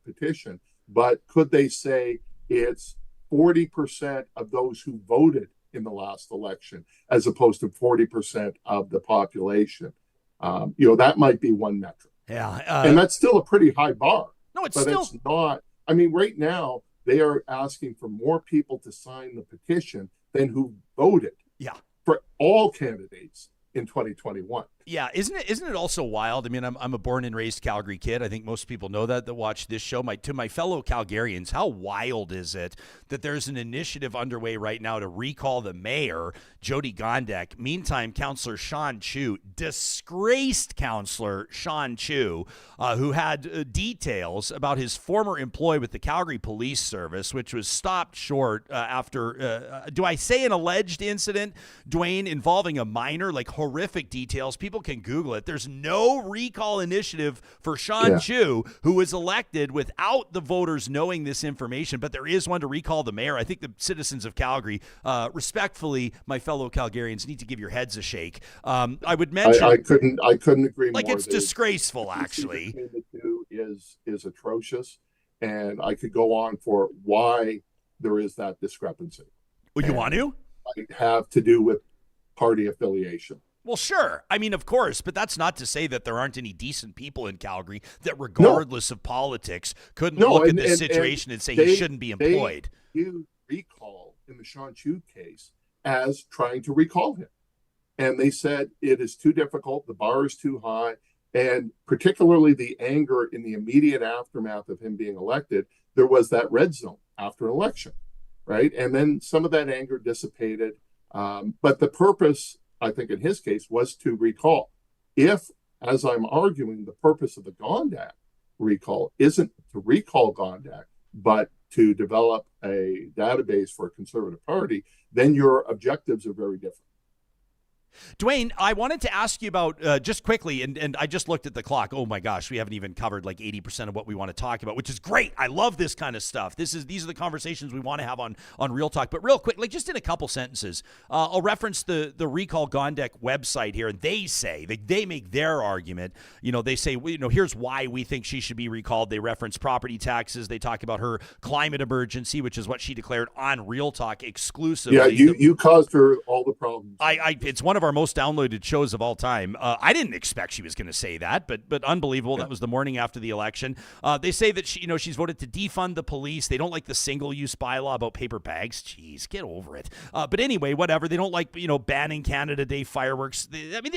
petition. But could they say it's 40% of those who voted in the last election, as opposed to 40% of the population? That might be one metric. Yeah, and that's still a pretty high bar. No, it's not. I mean, right now they are asking for more people to sign the petition than who voted. Yeah. For all candidates in 2021. Yeah, isn't it also wild? I mean, I'm a born and raised Calgary kid. I think most people know that watch this show. To my fellow Calgarians, how wild is it that there's an initiative underway right now to recall the mayor, Jody Gondek? Meantime, Councillor Sean Chu, disgraced Councillor Sean Chu, who had details about his former employee with the Calgary Police Service, which was stopped short after, do I say an alleged incident, Duane, involving a minor, like horrific details. People People can Google it. There's no recall initiative for Sean Chu, who was elected without the voters knowing this information, but there is one to recall the mayor. I think the citizens of Calgary, respectfully, my fellow Calgarians, need to give your heads a shake. I would mention... I couldn't agree more. Like, it's disgraceful, actually. The two is atrocious, and I could go on for why there is that discrepancy. Well, you want to? Might have to do with party affiliation. Well, sure. I mean, of course, but that's not to say that there aren't any decent people in Calgary that, regardless of politics, couldn't look at this situation and say he shouldn't be employed. You recall in the Sean Chu case as trying to recall him. And they said it is too difficult, the bar is too high, and particularly the anger in the immediate aftermath of him being elected, there was that red zone after an election, right? And then some of that anger dissipated. But the purpose, I think in his case, was to recall. If, as I'm arguing, the purpose of the Gondek recall isn't to recall Gondek, but to develop a database for a Conservative Party, then your objectives are very different. Duane, I wanted to ask you about, just quickly, and I just looked at the clock. Oh my gosh, we haven't even covered like 80% of what we want to talk about, which is great. I love this kind of stuff. These are the conversations we want to have on Real Talk. But real quick, like just in a couple sentences, I'll reference the Recall Gondek website here, and they say, they make their argument. You know, they say, here's why we think she should be recalled. They reference property taxes. They talk about her climate emergency, which is what she declared on Real Talk exclusively. Yeah, you caused her all the problems. It's one of our most downloaded shows of all time. I didn't expect she was going to say that, but unbelievable. That was the morning after the election. They say that she's voted to defund the police. They don't like the single-use bylaw about paper bags. Jeez, get over it. But anyway, whatever. They don't like banning Canada Day fireworks.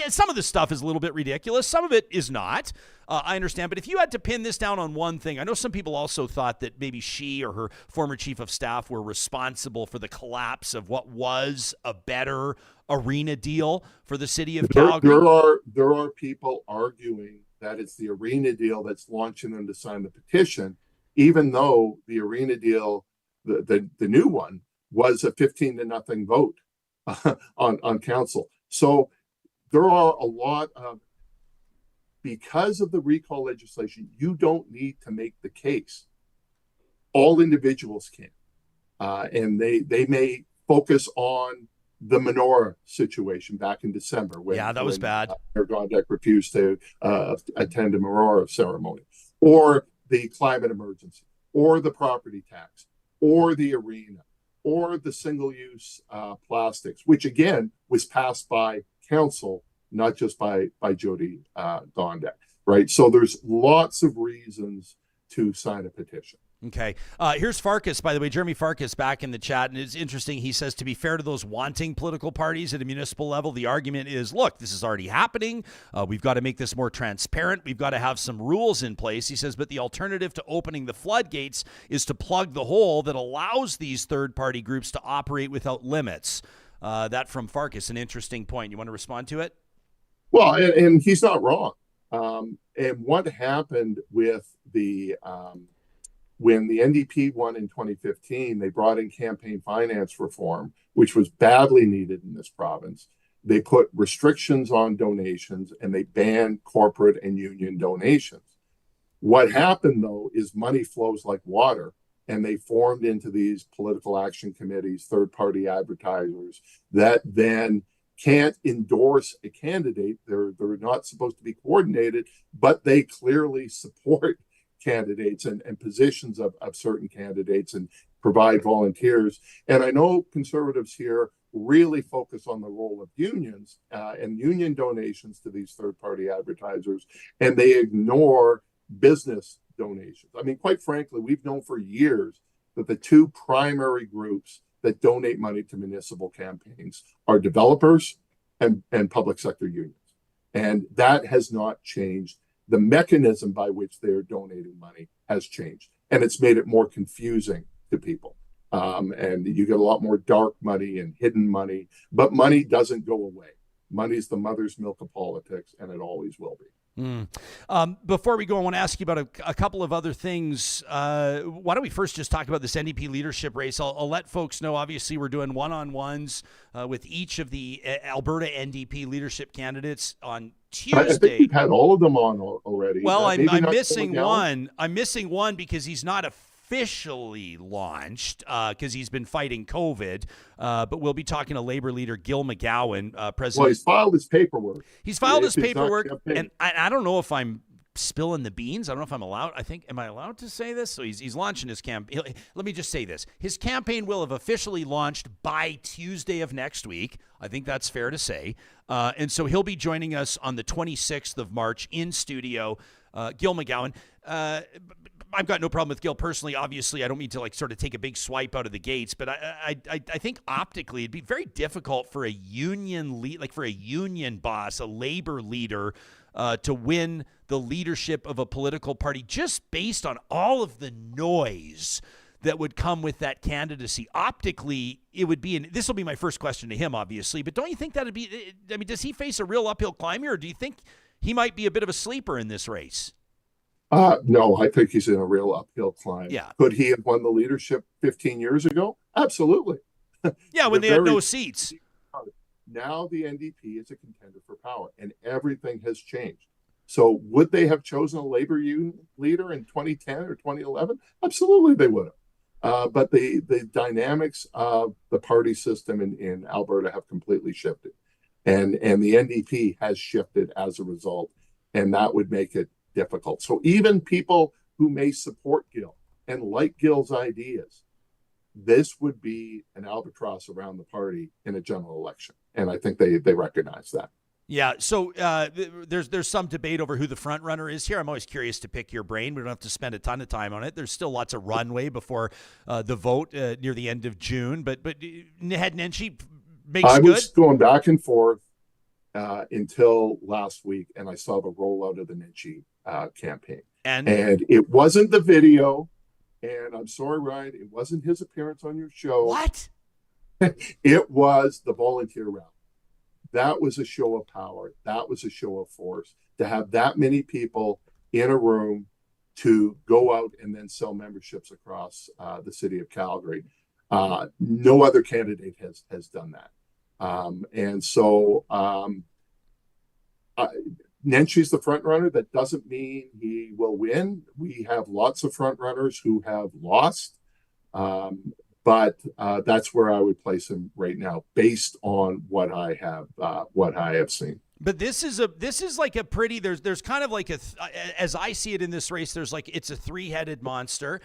Some of this stuff is a little bit ridiculous. Some of it is not. I understand. But if you had to pin this down on one thing, I know some people also thought that maybe she or her former chief of staff were responsible for the collapse of what was a better arena deal for the city of Calgary. There are people arguing that it's the arena deal that's launching them to sign the petition, even though the arena deal, the new one, was a 15-0 vote on council. So there are a lot of, because of the recall legislation, you don't need to make the case. All individuals can. And they may focus on the menorah situation back in December. That was bad. Mayor Gondek refused to attend a menorah ceremony, or the climate emergency, or the property tax, or the arena, or the single-use plastics, which again was passed by council, not just by Jody Gondek, right? So there's lots of reasons to sign a petition. Okay. Here's Farkas, by the way, Jeremy Farkas back in the chat. And it's interesting. He says, to be fair to those wanting political parties at a municipal level, the argument is, look, this is already happening. We've got to make this more transparent. We've got to have some rules in place. He says, but the alternative to opening the floodgates is to plug the hole that allows these third-party groups to operate without limits. That from Farkas, an interesting point. You want to respond to it? Well, and he's not wrong. And what happened with the when the NDP won in 2015, they brought in campaign finance reform, which was badly needed in this province. They put restrictions on donations and they banned corporate and union donations. What happened, though, is money flows like water, and they formed into these political action committees, third-party advertisers that then can't endorse a candidate. They're not supposed to be coordinated, but they clearly support candidates and positions of certain candidates and provide volunteers. And I know Conservatives here really focus on the role of unions and union donations to these third-party advertisers, and they ignore business donations. I mean, quite frankly, we've known for years that the two primary groups that donate money to municipal campaigns are developers and public sector unions. And that has not changed. The mechanism by which they're donating money has changed, and it's made it more confusing to people. And you get a lot more dark money and hidden money, but money doesn't go away. Money's the mother's milk of politics, and it always will be. Before we go, I want to ask you about a couple of other things. Why don't we first just talk about this NDP leadership race? I'll let folks know, obviously, we're doing one-on-ones with each of the Alberta NDP leadership candidates on Tuesday. I think we've had all of them on already. Well, I'm missing one. I'm missing one because he's not officially launched because he's been fighting COVID. But we'll be talking to Labour leader Gil McGowan, president. Well, he's filed his paperwork. He's filed his paperwork, and I don't know if I'm spilling the beans. I don't know if I'm allowed. Am I allowed to say this? So he's launching his campaign. Let me just say this. His campaign will have officially launched by Tuesday of next week. I think that's fair to say. And so he'll be joining us on the 26th of March in studio. Gil McGowan. I've got no problem with Gil personally. Obviously, I don't mean to sort of take a big swipe out of the gates, but I think optically it'd be very difficult for a union for a union boss, a labor leader, to win the leadership of a political party just based on all of the noise that would come with that candidacy. Optically, it would be, and this will be my first question to him, obviously, but don't you think that'd be, does he face a real uphill climb here, or do you think he might be a bit of a sleeper in this race? No, I think he's in a real uphill climb. Yeah. Could he have won the leadership 15 years ago? Absolutely. Yeah, when they had no seats. Now the NDP is a contender for power, and everything has changed. So would they have chosen a labor union leader in 2010 or 2011? Absolutely, they would have. But the dynamics of the party system in Alberta have completely shifted. And the NDP has shifted as a result, and that would make it difficult. So even people who may support Gil and like Gil's ideas, this would be an albatross around the party in a general election. And I think they recognize that. Yeah, so there's some debate over who the front runner is here. I'm always curious to pick your brain. We don't have to spend a ton of time on it. There's still lots of runway before the vote near the end of June. But had Nenshi makes I good? was going back and forth until last week, and I saw the rollout of the Nenshi campaign. And it wasn't the video. And I'm sorry, Ryan, it wasn't his appearance on your show. What? It was the volunteer rally. That was a show of power. That was a show of force. To have that many people in a room to go out and then sell memberships across the city of Calgary. No other candidate has done that. And so Nenshi's the front runner. That doesn't mean he will win. We have lots of front runners who have lost. But that's where I would place him right now, based on what I have seen. But this is like a pretty, there's kind of like as I see it in this race, it's a three-headed monster.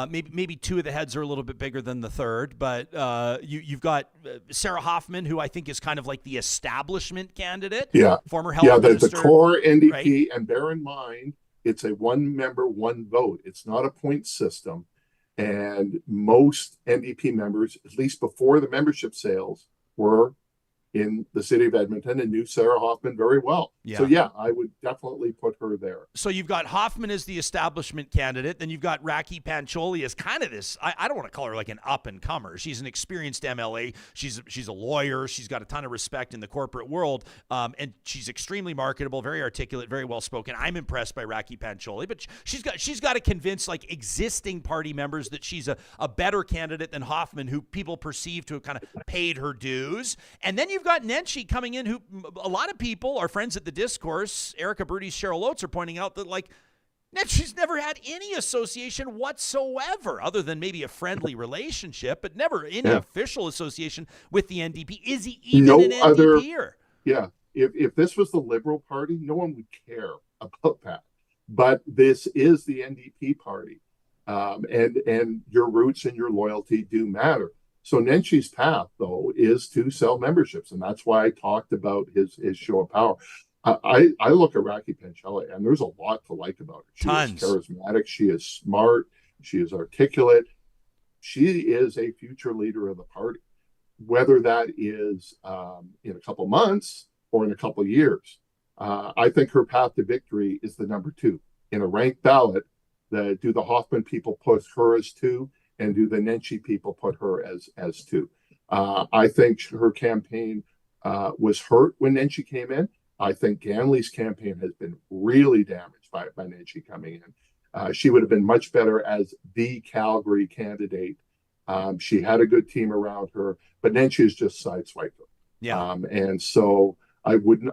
Maybe two of the heads are a little bit bigger than the third, but you've got Sarah Hoffman, who I think is kind of like the establishment candidate. Yeah. Former health minister. The core NDP, right? And bear in mind, it's a one member, one vote. It's not a point system. And most NDP members, at least before the membership sales, were in the city of Edmonton and knew Sarah Hoffman very well. Yeah. So, yeah, I would definitely put her there. So you've got Hoffman as the establishment candidate. Then you've got Raki Pancholi as kind of this, I don't want to call her like an up-and-comer. She's an experienced MLA. She's a lawyer. She's got a ton of respect in the corporate world. And she's extremely marketable, very articulate, very well-spoken. I'm impressed by Raki Pancholi. But she's got to convince existing party members that she's a better candidate than Hoffman, who people perceive to have kind of paid her dues. And then you've got Nenshi coming in, who a lot of people, our friends at the Discourse, Erica Brudy's, Cheryl Oates, are pointing out that Nenshi's never had any association whatsoever, other than maybe a friendly relationship, but never any official association with the NDP. Is he even an NDPer? Yeah. If this was the Liberal Party, no one would care about that. But this is the NDP party, and your roots and your loyalty do matter. So Nenshi's path, though, is to sell memberships, and that's why I talked about his show of power. I look at Raki Pancholi, and there's a lot to like about her. She is charismatic. She is smart. She is articulate. She is a future leader of the party, whether that is in a couple months or in a couple years. I think her path to victory is the number two. In a ranked ballot, do the Hoffman people put her as two? And do the Nenshi people put her as two? I think her campaign was hurt when Nenshi came in. I think Ganley's campaign has been really damaged by Nancy coming in. She would have been much better as the Calgary candidate. She had a good team around her, but Nancy has just sideswiped her. Yeah. And so I wouldn't,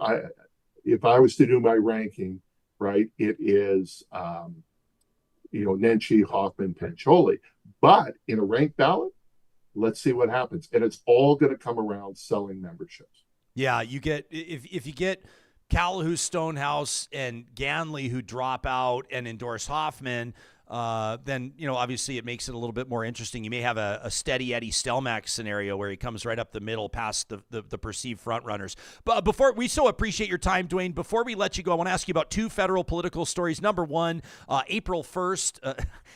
if I was to do my ranking, right, it is, Nenshi, Hoffman, Pancholi. But in a ranked ballot, let's see what happens. And it's all going to come around selling memberships. Yeah, you get if you get Calahoo, Stonehouse, and Ganley who drop out and endorse Hoffman, then, obviously it makes it a little bit more interesting. You may have a steady Eddie Stelmach scenario where he comes right up the middle past the perceived front runners. But before we so appreciate your time, Duane, before we let you go, I want to ask you about two federal political stories. Number one, April 1st,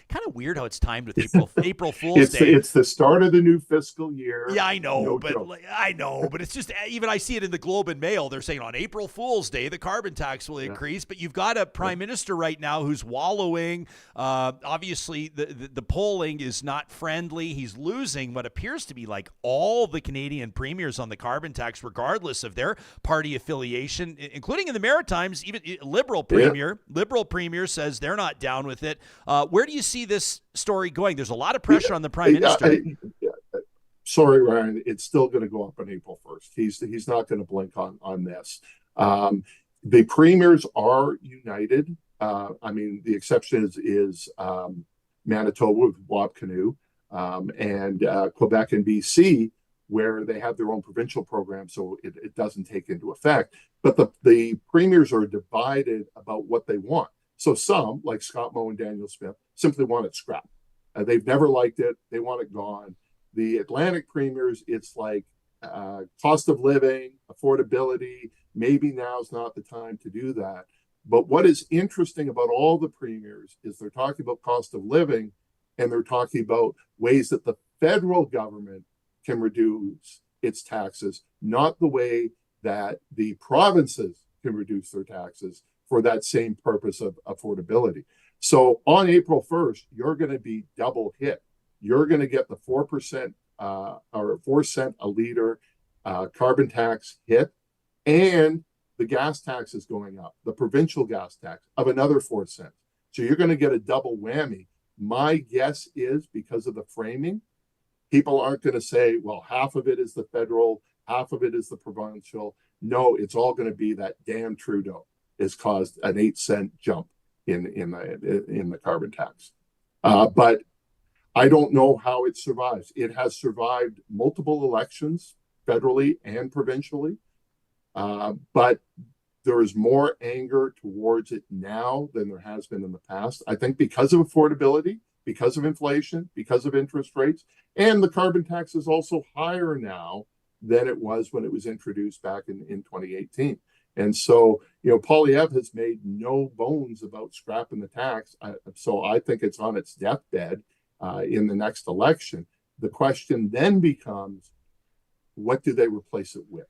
kind of weird how it's timed with April Fool's Day. It's the start of the new fiscal year. Yeah, I know, No but it's just, even I see it in the Globe and Mail. They're saying on April Fool's Day, the carbon tax will increase, but you've got a prime minister right now who's wallowing, obviously, the polling is not friendly. He's losing what appears to be like all the Canadian premiers on the carbon tax, regardless of their party affiliation, including in the Maritimes. Even Liberal premier says they're not down with it. Where do you see this story going? There's a lot of pressure on the prime minister. Sorry, Ryan. It's still going to go up on April 1st. He's not going to blink on this. The premiers are united. The exception is Manitoba with Wab Canoe, and Quebec and BC, where they have their own provincial program, so it doesn't take into effect. But the premiers are divided about what they want. So some, like Scott Moe and Daniel Smith, simply want it scrapped. They've never liked it. They want it gone. The Atlantic premiers, it's like cost of living, affordability. Maybe now's not the time to do that. But what is interesting about all the premiers is they're talking about cost of living, and they're talking about ways that the federal government can reduce its taxes, not the way that the provinces can reduce their taxes for that same purpose of affordability. So on April 1st, you're going to be double hit. You're going to get the 4% or 4 cent a liter carbon tax hit, and the gas tax is going up, the provincial gas tax of another 4 cents. So you're going to get a double whammy. My guess is, because of the framing, people aren't going to say, well, half of it is the federal, half of it is the provincial. No, it's all going to be that damn Trudeau has caused an 8 cent jump in the carbon tax. But I don't know how it survives. It has survived multiple elections, federally and provincially. But there is more anger towards it now than there has been in the past. I think because of affordability, because of inflation, because of interest rates, and the carbon tax is also higher now than it was when it was introduced back in 2018. And so, Poilievre has made no bones about scrapping the tax. So I think it's on its deathbed in the next election. The question then becomes, what do they replace it with?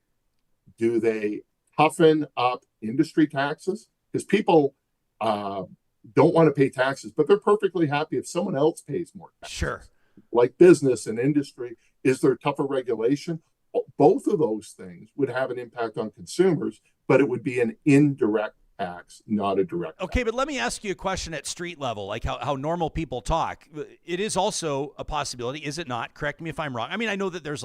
Do they toughen up industry taxes? Because people don't want to pay taxes, but they're perfectly happy if someone else pays more taxes. Sure. Like business and industry. Is there tougher regulation? Both of those things would have an impact on consumers, but it would be an indirect tax, not a direct Okay, tax. but let me ask you a question at street level, like how normal people talk. It is also a possibility, is it not? Correct me if I'm wrong. I mean, I know that there's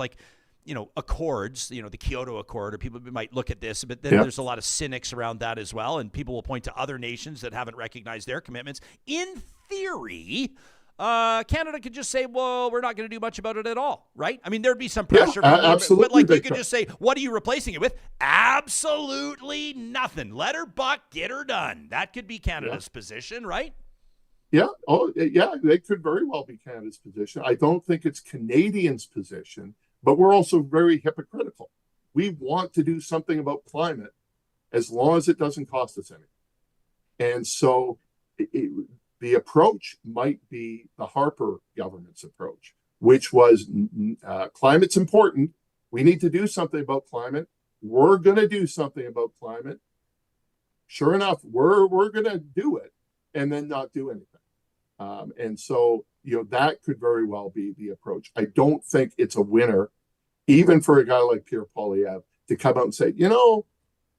accords, the Kyoto Accord, or people might look at this, but then there's a lot of cynics around that as well, and people will point to other nations that haven't recognized their commitments. In theory, Canada could just say, well, we're not going to do much about it at all, right? I mean, there'd be some pressure. Absolutely. But you could just say, what are you replacing it with? Absolutely nothing. Let her buck, get her done. That could be Canada's position, right? Yeah. Oh, yeah. They could very well be Canada's position. I don't think it's Canadians' position, but we're also very hypocritical. We want to do something about climate as long as it doesn't cost us anything. And so the approach might be the Harper government's approach, which was climate's important. We need to do something about climate. We're going to do something about climate. Sure enough, we're going to do it and then not do anything. And so, that could very well be the approach. I don't think it's a winner, even for a guy like Pierre Poilievre, to come out and say,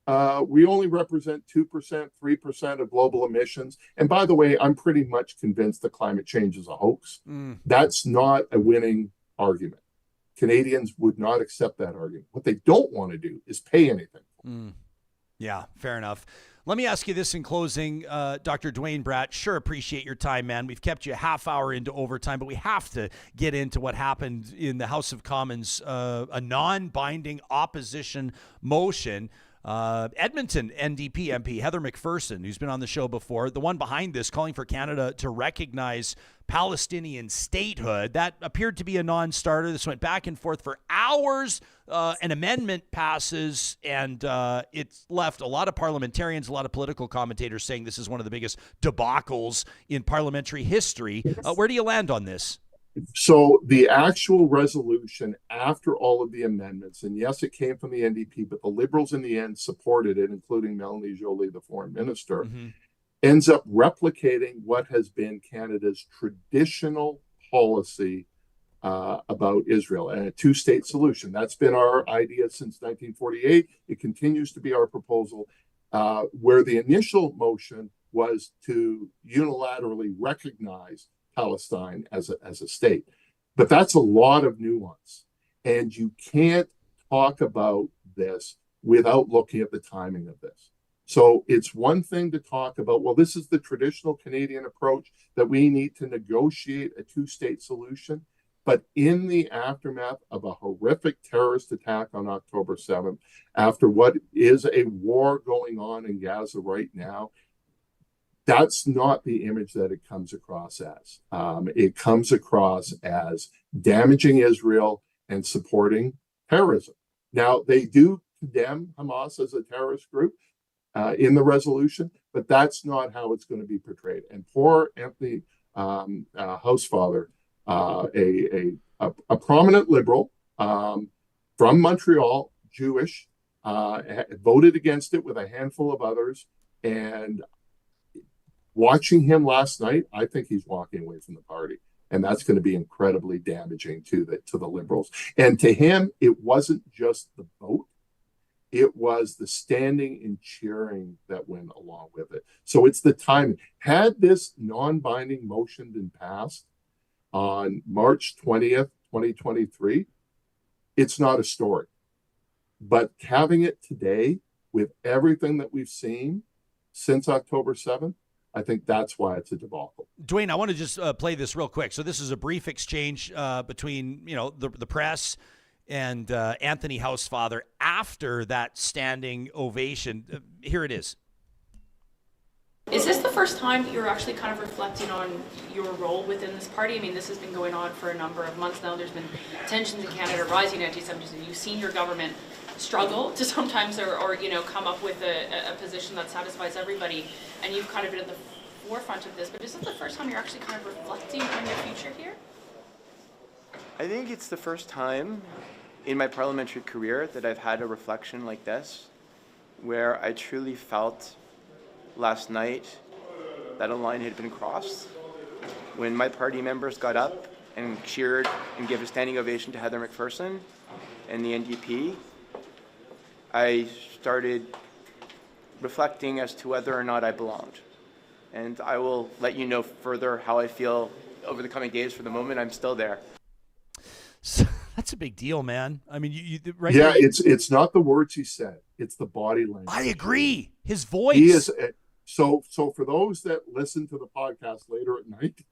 We only represent 2%, 3% of global emissions. And by the way, I'm pretty much convinced that climate change is a hoax. That's not a winning argument. Canadians would not accept that argument. What they don't want to do is pay anything. Yeah, fair enough. Let me ask you this in closing, Dr. Duane Bratt. Sure, appreciate your time, man. We've kept you a half hour into overtime, but we have to get into what happened in the House of Commons, a non-binding opposition motion. Edmonton NDP MP Heather McPherson, who's been on the show before, the one behind this, calling for Canada to recognize Palestinian statehood. That appeared to be a non-starter. This went back and forth for hours. An amendment passes, and it's left a lot of parliamentarians, a lot of political commentators saying this is one of the biggest debacles in parliamentary history. Where do you land on this? So the actual resolution after all of the amendments, and yes, it came from the NDP, but the Liberals in the end supported it, including Melanie Joly, the foreign minister, ends up replicating what has been Canada's traditional policy about Israel and a two-state solution. That's been our idea since 1948. It continues to be our proposal, where the initial motion was to unilaterally recognize Palestine as a state. But that's a lot of nuance. And you can't talk about this without looking at the timing of this. So it's one thing to talk about, well, this is the traditional Canadian approach, that we need to negotiate a two-state solution. But in the aftermath of a horrific terrorist attack on October 7th, after what is a war going on in Gaza right now, that's not the image that it comes across as. It comes across as damaging Israel and supporting terrorism. Now, they do condemn Hamas as a terrorist group in the resolution, but that's not how it's going to be portrayed. And poor Anthony Housefather, a prominent Liberal from Montreal, Jewish, voted against it with a handful of others. And watching him last night, I think he's walking away from the party, and that's going to be incredibly damaging to the Liberals. And to him, it wasn't just the vote; it was the standing and cheering that went along with it. So it's the timing. Had this non-binding motion been passed on March 20th, 2023, it's not a story. But having it today, with everything that we've seen since October 7th, I think that's why it's a debacle. Duane, I want to just play this real quick. So this is a brief exchange between the press and Anthony Housefather after that standing ovation. Here it is. Is this the first time that you're actually kind of reflecting on your role within this party? I mean, this has been going on for a number of months now. There's been tensions in Canada, rising anti-Semitism. You've seen your government struggle to sometimes or come up with a position that satisfies everybody, and you've kind of been at the forefront of this. But is this the first time you're actually kind of reflecting on your future here? I think it's the first time in my parliamentary career that I've had a reflection like this, where I truly felt last night that a line had been crossed when my party members got up and cheered and gave a standing ovation to Heather McPherson and the NDP. I started reflecting as to whether or not I belonged. And I will let you know further how I feel over the coming days. For the moment, I'm still there. So, that's a big deal, man. I mean, you right? Yeah, it's not the words he said; it's the body language. I agree. His voice. He is. So for those that listen to the podcast later at night,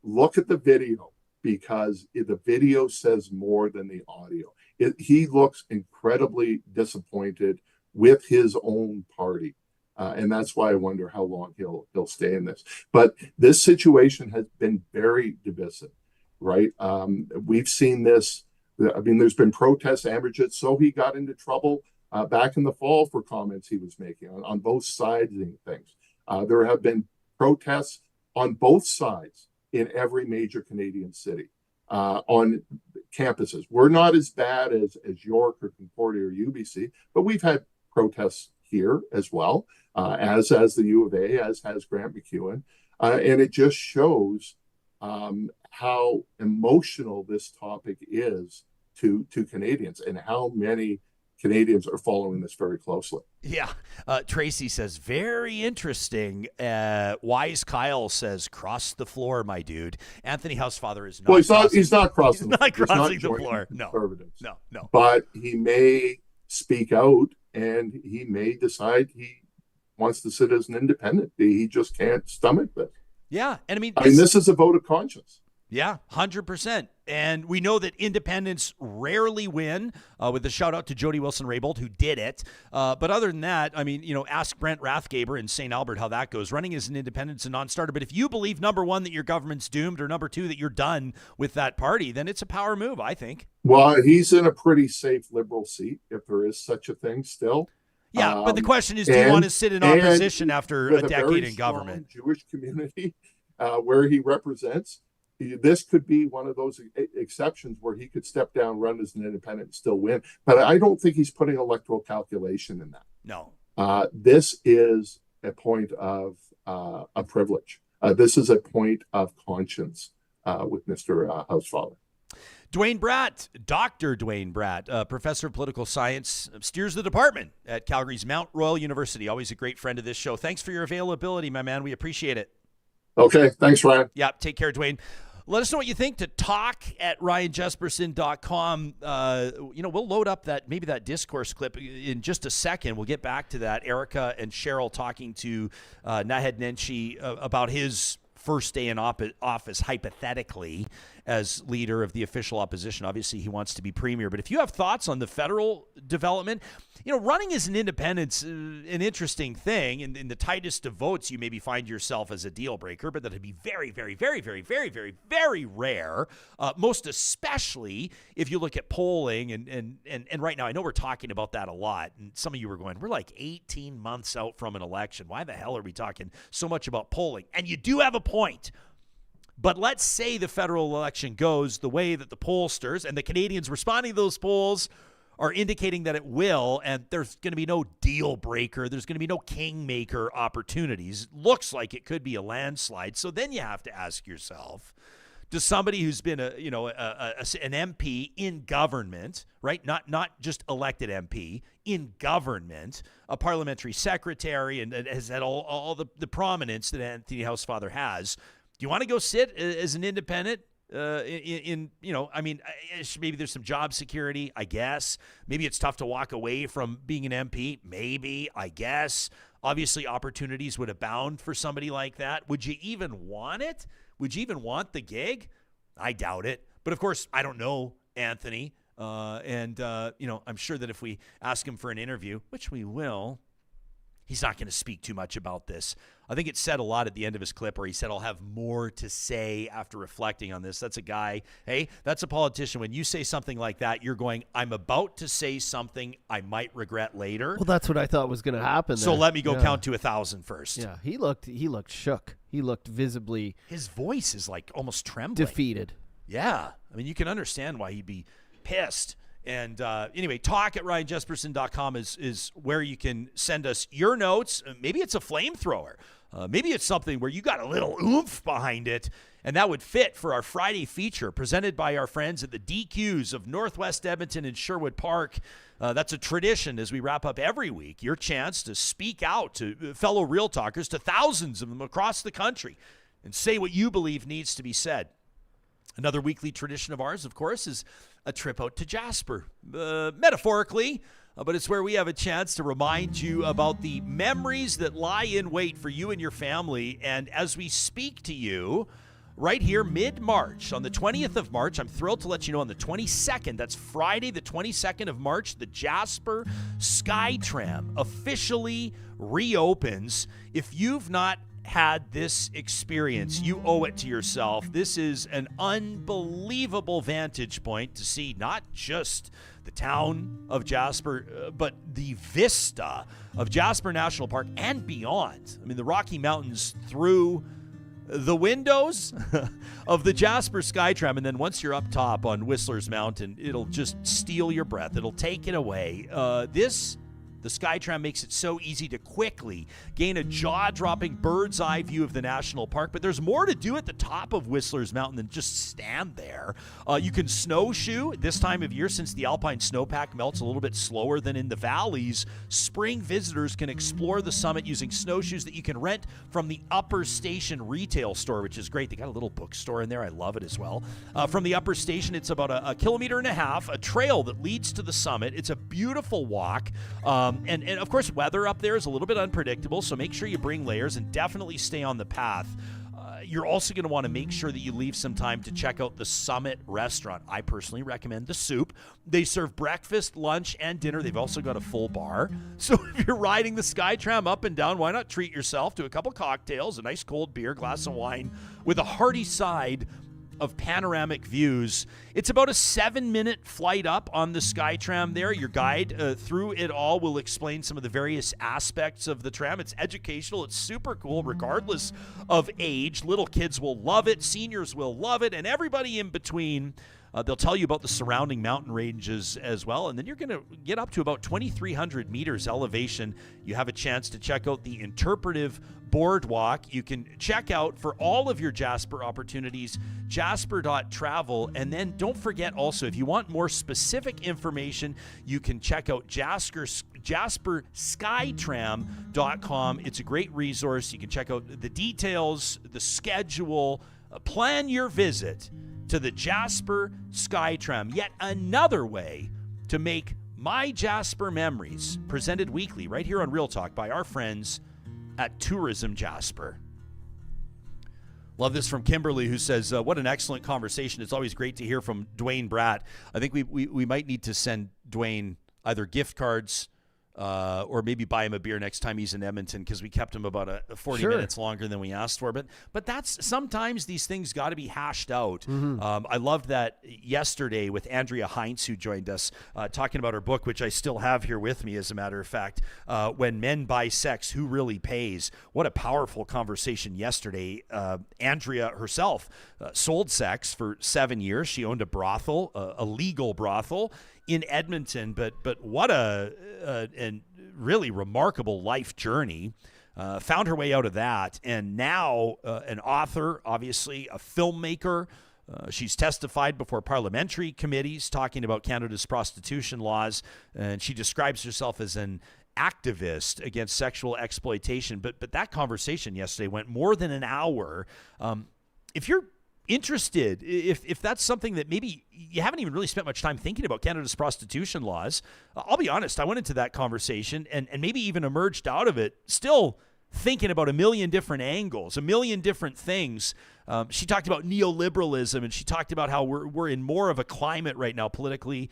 look at the video, because the video says more than the audio. He looks incredibly disappointed with his own party. And that's why I wonder how long he'll stay in this. But this situation has been very divisive, right? We've seen this. I mean, there's been protests. Amberjit Sohi got into trouble back in the fall for comments he was making on both sides of things. There have been protests on both sides in every major Canadian city on campuses. We're not as bad as York or Concordia or UBC, but we've had protests here as well, as the U of A, as has Grant MacEwan. And it just shows how emotional this topic is to Canadians, and how many Canadians are following this very closely. Yeah. Tracy says, very interesting. Wise Kyle says, cross the floor, my dude. Anthony Housefather is not. Well, he's not crossing. He's not crossing the joining floor. Conservatives. No. But he may speak out, and he may decide he wants to sit as an independent. He just can't stomach this. Yeah. And I mean, this is a vote of conscience. Yeah, 100%. And we know that independents rarely win, with a shout out to Jody Wilson-Raybould, who did it. But other than that, I mean, ask Brent Rathgaber in St. Albert how that goes. Running as an independent's a non-starter. But if you believe, number one, that your government's doomed, or number two, that you're done with that party, then it's a power move, I think. Well, he's in a pretty safe Liberal seat, if there is such a thing still. Yeah, but the question is, do you want to sit in opposition after a decade in government? Jewish community where he represents, this could be one of those exceptions where he could step down, run as an independent, and still win. But I don't think he's putting electoral calculation in that. No. This is a point of a privilege. This is a point of conscience with Mr. Housefather. Duane Bratt, Dr. Duane Bratt, professor of political science, steers the department at Calgary's Mount Royal University. Always a great friend of this show. Thanks for your availability, my man. We appreciate it. Okay. Thanks, Ryan. Yeah. Take care, Duane. Let us know what you think to talk@ryanjesperson.com. We'll load up that discourse clip in just a second. We'll get back to that. Erica and Cheryl talking to Naheed Nenshi about his first day in office, hypothetically, as leader of the official opposition. Obviously, he wants to be premier. But if you have thoughts on the federal development, running as an independent's an interesting thing. In the tightest of votes, you maybe find yourself as a deal breaker, but that'd be very, very, very, very, very, very, very rare. Most especially if you look at polling. And right now, I know we're talking about that a lot. And some of you were going, we're like 18 months out from an election. Why the hell are we talking so much about polling? And you do have a point. But let's say the federal election goes the way that the pollsters and the Canadians responding to those polls are indicating that it will, and there's going to be no deal breaker. There's going to be no kingmaker opportunities. Looks like it could be a landslide. So then you have to ask yourself, does somebody who's been an MP in government, right? Not just elected MP, in government, a parliamentary secretary, and has had all the prominence that Anthony Housefather has, do you want to go sit as an independent maybe there's some job security, I guess. Maybe it's tough to walk away from being an MP. Maybe, I guess. Obviously, opportunities would abound for somebody like that. Would you even want it? Would you even want the gig? I doubt it. But, of course, I don't know Anthony. I'm sure that if we ask him for an interview, which we will, he's not going to speak too much about this. I think it said a lot at the end of his clip where he said, I'll have more to say after reflecting on this. That's a guy, hey, that's a politician. When you say something like that, you're going, I'm about to say something I might regret later. Well, that's what I thought was going to happen So there. let me go count to 1,000 first. Yeah, he looked shook. He looked visibly... His voice is like almost trembling. Defeated. Yeah. I mean, you can understand why he'd be pissed. And anyway, talk@ryanjesperson.com is where you can send us your notes. Maybe it's a flamethrower. Maybe it's something where you got a little oomph behind it. And that would fit for our Friday feature presented by our friends at the DQs of Northwest Edmonton and Sherwood Park. That's a tradition as we wrap up every week. Your chance to speak out to fellow Real Talkers, to thousands of them across the country, and say what you believe needs to be said. Another weekly tradition of ours, of course, is a trip out to Jasper, metaphorically, but it's where we have a chance to remind you about the memories that lie in wait for you and your family. And as we speak to you right here mid-March, on the 20th of March, I'm thrilled to let you know on the 22nd, that's Friday, the 22nd of March, the Jasper SkyTram officially reopens. If you've not had this experience, you owe it to yourself. This is an unbelievable vantage point to see not just the town of Jasper, but the vista of Jasper National Park and beyond. I mean, the Rocky Mountains through the windows of the Jasper SkyTram, and then once you're up top on Whistler's Mountain, it'll just steal your breath. It'll take it away. This The SkyTram makes it so easy to quickly gain a jaw-dropping bird's eye view of the national park, but there's more to do at the top of Whistler's Mountain than just stand there. You can snowshoe this time of year since the alpine snowpack melts a little bit slower than in the valleys. Spring visitors can explore the summit using snowshoes that you can rent from the Upper Station retail store, which is great. They got a little bookstore in there. I love it as well. From the Upper Station, it's about a kilometer and a half, a trail that leads to the summit. It's a beautiful walk. And of course, weather up there is a little bit unpredictable, so make sure you bring layers and definitely stay on the path. You're also going to want to make sure that you leave some time to check out the Summit restaurant. I personally recommend the soup. They serve breakfast, lunch, and dinner. They've also got a full bar. So if you're riding the SkyTram up and down, why not treat yourself to a couple cocktails, a nice cold beer, glass of wine, with a hearty side of panoramic views. It's about a 7-minute flight up on the SkyTram there. Your guide through it all will explain some of the various aspects of the tram. It's educational. It's super cool regardless of age. Little kids will love it. Seniors will love it. And everybody in between. They'll tell you about the surrounding mountain ranges as well. And then you're going to get up to about 2,300 meters elevation. You have a chance to check out the interpretive boardwalk. You can check out for all of your Jasper opportunities, jasper.travel. And then don't forget also, if you want more specific information, you can check out JasperSkyTram.com. It's a great resource. You can check out the details, the schedule, plan your visit to the Jasper SkyTram, yet another way to make MyJasper Memories, presented weekly right here on Real Talk by our friends at Tourism Jasper. Love this from Kimberly, who says, what an excellent conversation. It's always great to hear from Duane Bratt. I think we might need to send Duane either gift cards or maybe buy him a beer next time he's in Edmonton, because we kept him about 40 minutes longer than we asked for. But that's sometimes these things got to be hashed out. I loved that yesterday with Andrea Heinz, who joined us, talking about her book, which I still have here with me, as a matter of fact, When Men Buy Sex, Who Really Pays? What a powerful conversation yesterday. Andrea herself sold sex for 7 years. She owned a brothel, a legal brothel in Edmonton, but what a really remarkable life journey. Found her way out of that, and now an author, obviously a filmmaker. She's testified before parliamentary committees talking about Canada's prostitution laws, and she describes herself as an activist against sexual exploitation. But that conversation yesterday went more than an hour. If you're interested, if that's something that maybe you haven't even really spent much time thinking about, Canada's prostitution laws, I'll be honest, I went into that conversation and maybe even emerged out of it still thinking about a million different angles, a million different things. She talked about neoliberalism, and she talked about how we're in more of a climate right now, politically,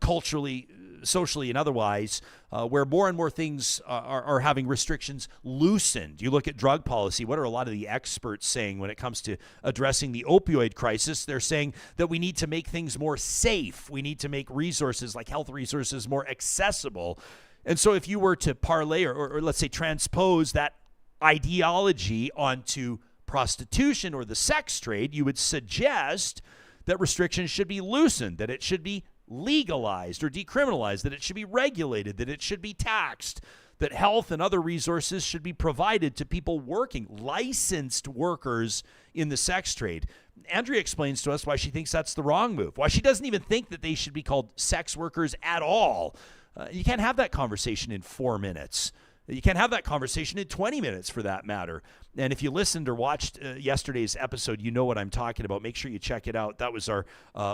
culturally, socially, and otherwise, where more and more things are having restrictions loosened. You look at drug policy. What are a lot of the experts saying when it comes to addressing the opioid crisis? They're saying that we need to make things more safe. We need to make resources like health resources more accessible. And so if you were to parlay or let's say transpose that ideology onto prostitution or the sex trade, you would suggest that restrictions should be loosened, that it should be legalized or decriminalized, that it should be regulated, that it should be taxed, that health and other resources should be provided to people working, licensed workers in the sex trade. Andrea explains to us why she thinks that's the wrong move, why she doesn't even think that they should be called sex workers at all. You can't have that conversation in 4 minutes. You can't have that conversation in 20 minutes, for that matter. And if you listened or watched yesterday's episode, you know what I'm talking about. Make sure you check it out. That was our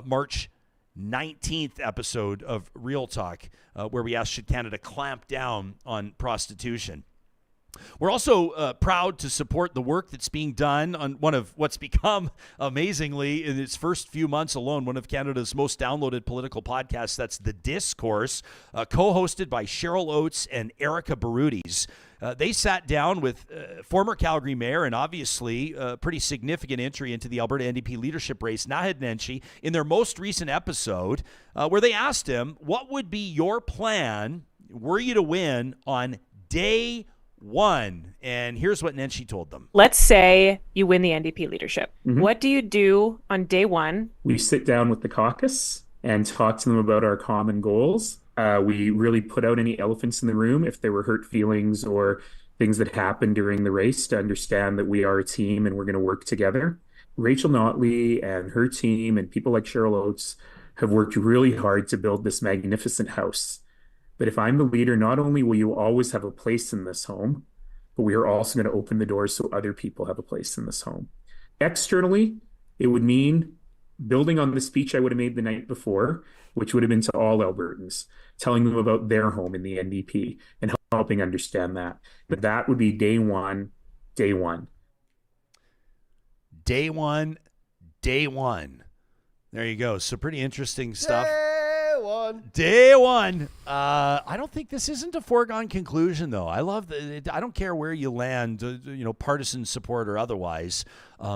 March 19th episode of Real Talk, where we asked, should Canada clamp down on prostitution? We're also proud to support the work that's being done on one of what's become, amazingly, in its first few months alone, one of Canada's most downloaded political podcasts. That's The Discourse, co-hosted by Cheryl Oates and Erica Barudis. They sat down with former Calgary mayor and obviously a pretty significant entry into the Alberta NDP leadership race, Naheed Nenshi, in their most recent episode, where they asked him, what would be your plan were you to win on day one? And here's what Nenshi told them. Let's say you win the NDP leadership. What do you do on day one? We sit down with the caucus and talk to them about our common goals. We really put out any elephants in the room if there were hurt feelings or things that happened during the race to understand that we are a team and we're going to work together. Rachel Notley and her team and people like Cheryl Oates have worked really hard to build this magnificent house. But if I'm the leader, not only will you always have a place in this home, but we are also going to open the doors so other people have a place in this home. Externally, it would mean building on the speech I would have made the night before, which would have been to all Albertans, telling them about their home in the NDP and helping understand that. But that would be day one. Day one. Day one. There you go. So pretty interesting stuff. Day one. I don't think this isn't a foregone conclusion, though. I love that. I don't care where you land, partisan support or otherwise.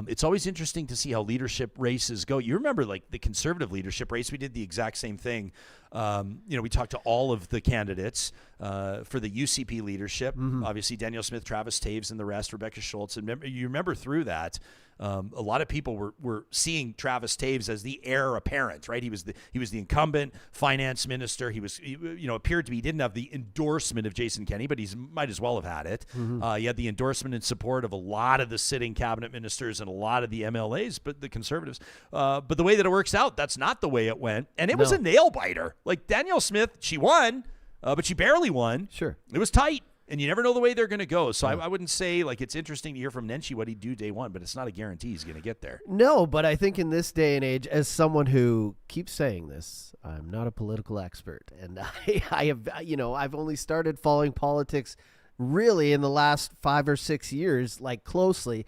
It's always interesting to see how leadership races go. You remember, like, the Conservative leadership race? We did the exact same thing. We talked to all of the candidates for the UCP leadership. Obviously, Danielle Smith, Travis Taves, and the rest, Rebecca Schultz. And you remember through that, a lot of people were seeing Travis Taves as the heir apparent, right? He was the incumbent finance minister. He appeared to be. He didn't have the endorsement of Jason Kenney, but he might as well have had it. He had the endorsement and support of a lot of the sitting cabinet ministers and a lot of the MLAs, but the Conservatives. But the way that it works out, that's not the way it went, and it was a nail biter. Like Danielle Smith, she won, but she barely won. Sure, it was tight. And you never know the way they're going to go. So I wouldn't say, like, it's interesting to hear from Nenshi what he'd do day one, but it's not a guarantee he's going to get there. No, but I think in this day and age, as someone who keeps saying this, I'm not a political expert. And I've only started following politics really in the last 5 or 6 years, like, closely.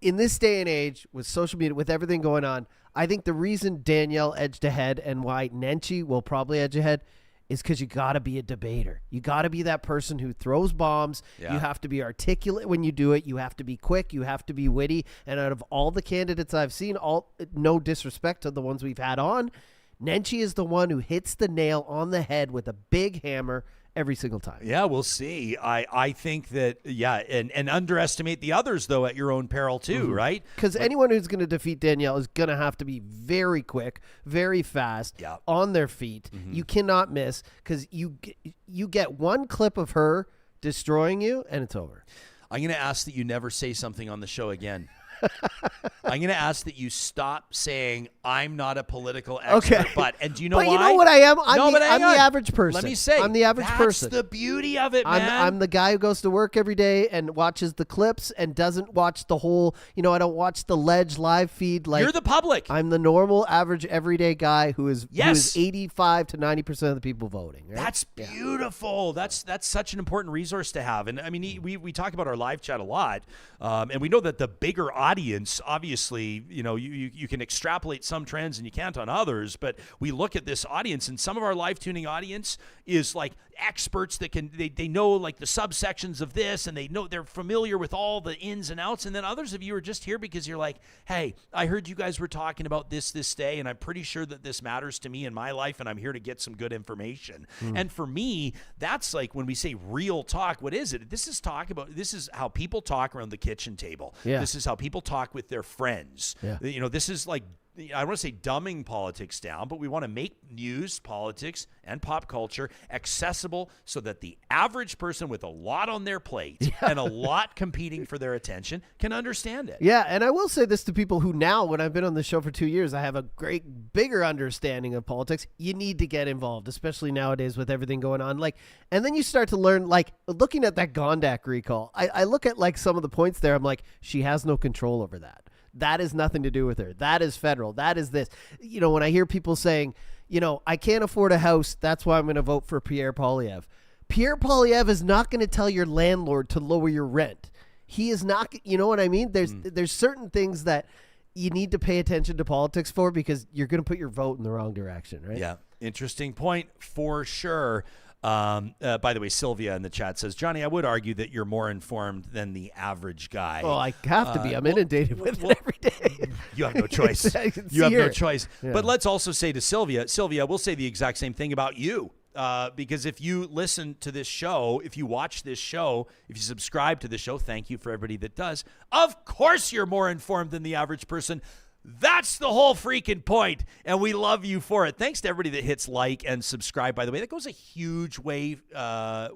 In this day and age, with social media, with everything going on, I think the reason Danielle edged ahead and why Nenshi will probably edge ahead is because you got to be a debater. You got to be that person who throws bombs. Yeah. You have to be articulate when you do it. You have to be quick. You have to be witty. And out of all the candidates I've seen, no disrespect to the ones we've had on, Nenshi is the one who hits the nail on the head with a big hammer every single time. Yeah, we'll see. I think that, and underestimate the others, though, at your own peril, too, right? Because anyone who's going to defeat Danielle is going to have to be very quick, very fast, on their feet. You cannot miss, because you get one clip of her destroying you, and it's over. I'm going to ask that you never say something on the show again. I'm going to ask that you stop saying I'm not a political expert, and do you know why? But you know what I am? I'm the average person. Let me say, I'm the average person. That's the beauty of it, man. I'm the guy who goes to work every day and watches the clips and doesn't watch the whole, I don't watch the Ledge live feed. Like, you're the public. I'm the normal, average, everyday guy who is 85 to 90% of the people voting. Right? That's beautiful. That's such an important resource to have. And I mean, we talk about our live chat a lot, and we know that the bigger audience, obviously, you can extrapolate some trends and you can't on others, but we look at this audience, and some of our live tuning audience is like experts that they know, like, the subsections of this, and they're familiar with all the ins and outs. And then others of you are just here because you're like, hey, I heard you guys were talking about this day, and I'm pretty sure that this matters to me in my life, and I'm here to get some good information. And for me, that's like, when we say real talk, what is it? This is how people talk around the kitchen table. This is how people talk with their friends. This is like, I want to say dumbing politics down, but we want to make news, politics, and pop culture accessible so that the average person with a lot on their plate and a lot competing for their attention can understand it. Yeah, and I will say this to people who now, when I've been on the show for 2 years, I have a bigger understanding of politics. You need to get involved, especially nowadays with everything going on. Like, and then you start to learn, like, looking at that Gondek recall, I look at, like, some of the points there. I'm like, she has no control over that. That is nothing to do with her. That is federal. That is this. When I hear people saying, I can't afford a house, that's why I'm going to vote for Pierre Poilievre. Pierre Poilievre is not going to tell your landlord to lower your rent. He is not, you know what I mean? There's certain things that you need to pay attention to politics for, because you're going to put your vote in the wrong direction, right? Yeah. Interesting point for sure. By the way, Sylvia in the chat says, Johnny, I would argue that you're more informed than the average guy. Well, I have to be. I'm inundated with it every day. You have no choice. You have no choice. Yeah. But let's also say to Sylvia, we'll say the exact same thing about you. Because if you listen to this show, if you watch this show, if you subscribe to the show, thank you for everybody that does. Of course you're more informed than the average person. That's the whole freaking point, and we love you for it. Thanks to everybody that hits like and subscribe, by the way. That goes a huge way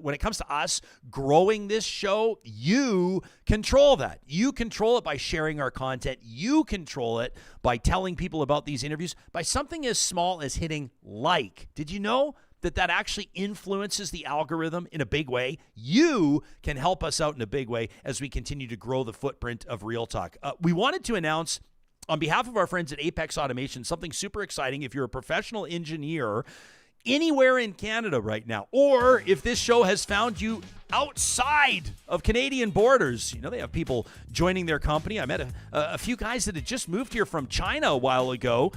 when it comes to us growing this show. You control that. You control it by sharing our content. You control it by telling people about these interviews, by something as small as hitting like. Did you know that actually influences the algorithm in a big way? You can help us out in a big way as we continue to grow the footprint of Real Talk. We wanted to announce, on behalf of our friends at Apex Automation, something super exciting. If you're a professional engineer anywhere in Canada right now, or if this show has found you outside of Canadian borders, they have people joining their company. I met a few guys that had just moved here from China a while ago.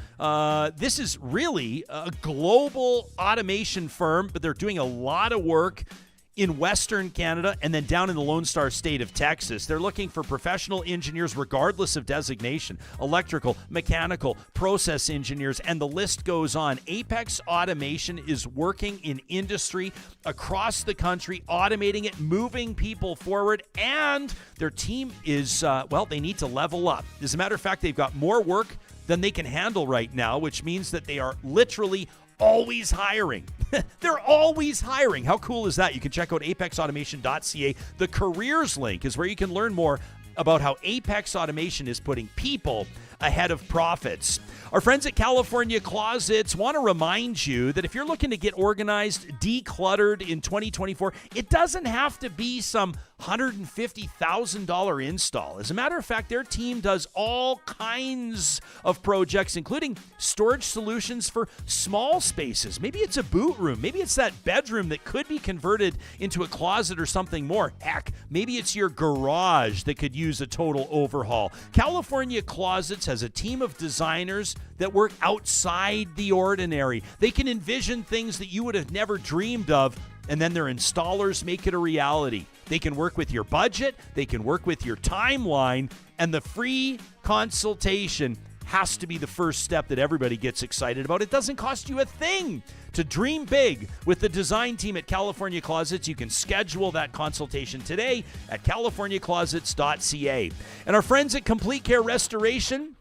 This is really a global automation firm, but they're doing a lot of work in Western Canada and then down in the Lone Star State of Texas. They're looking for professional engineers regardless of designation, electrical, mechanical, process engineers, and the list goes on. Apex Automation is working in industry across the country, automating it, moving people forward, and their team is, they need to level up. As a matter of fact, they've got more work than they can handle right now, which means that they are literally always hiring. They're always hiring. How cool is that? You can check out apexautomation.ca. The careers link is where you can learn more about how Apex Automation is putting people ahead of profits. Our friends at California Closets want to remind you that if you're looking to get organized, decluttered in 2024, it doesn't have to be some $150,000 install. As a matter of fact, their team does all kinds of projects, including storage solutions for small spaces. Maybe it's a boot room. Maybe it's that bedroom that could be converted into a closet or something more. Heck, maybe it's your garage that could use a total overhaul. California Closets has a team of designers that work outside the ordinary. They can envision things that you would have never dreamed of, and then their installers make it a reality. They can work with your budget, they can work with your timeline, and the free consultation has to be the first step that everybody gets excited about. It doesn't cost you a thing to dream big with the design team at California Closets. You can schedule that consultation today at californiaclosets.ca. And our friends at Complete Care Restoration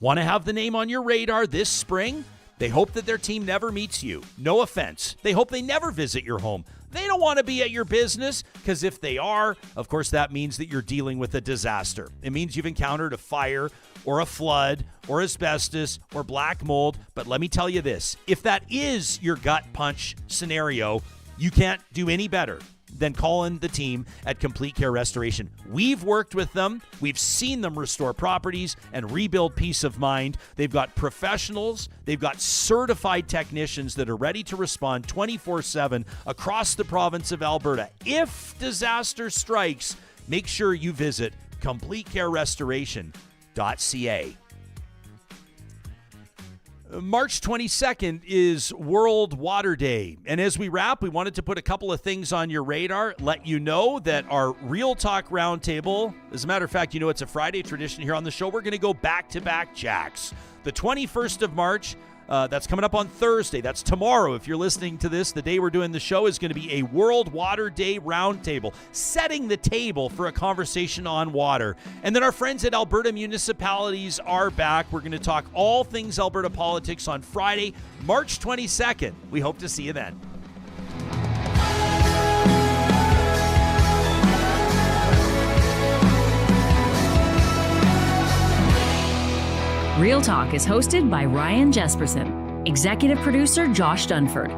want to have the name on your radar this spring. They hope that their team never meets you. No offense. They hope they never visit your home. They don't want to be at your business, because if they are, of course, that means that you're dealing with a disaster. It means you've encountered a fire or a flood or asbestos or black mold. But let me tell you this, if that is your gut punch scenario, you can't do any better than calling the team at Complete Care Restoration. We've worked with them. We've seen them restore properties and rebuild peace of mind. They've got professionals. They've got certified technicians that are ready to respond 24/7 across the province of Alberta. If disaster strikes, make sure you visit CompleteCareRestoration.ca. March 22nd is World Water Day. And as we wrap, we wanted to put a couple of things on your radar, let you know that our Real Talk Roundtable, as a matter of fact, it's a Friday tradition here on the show. We're going to go back-to-back jacks. The 21st of March, that's coming up on Thursday. That's tomorrow. If you're listening to this, the day we're doing the show is going to be a World Water Day Roundtable, setting the table for a conversation on water. And then our friends at Alberta Municipalities are back. We're going to talk all things Alberta politics on Friday, March 22nd. We hope to see you then. Real Talk is hosted by Ryan Jesperson, executive producer Josh Dunford,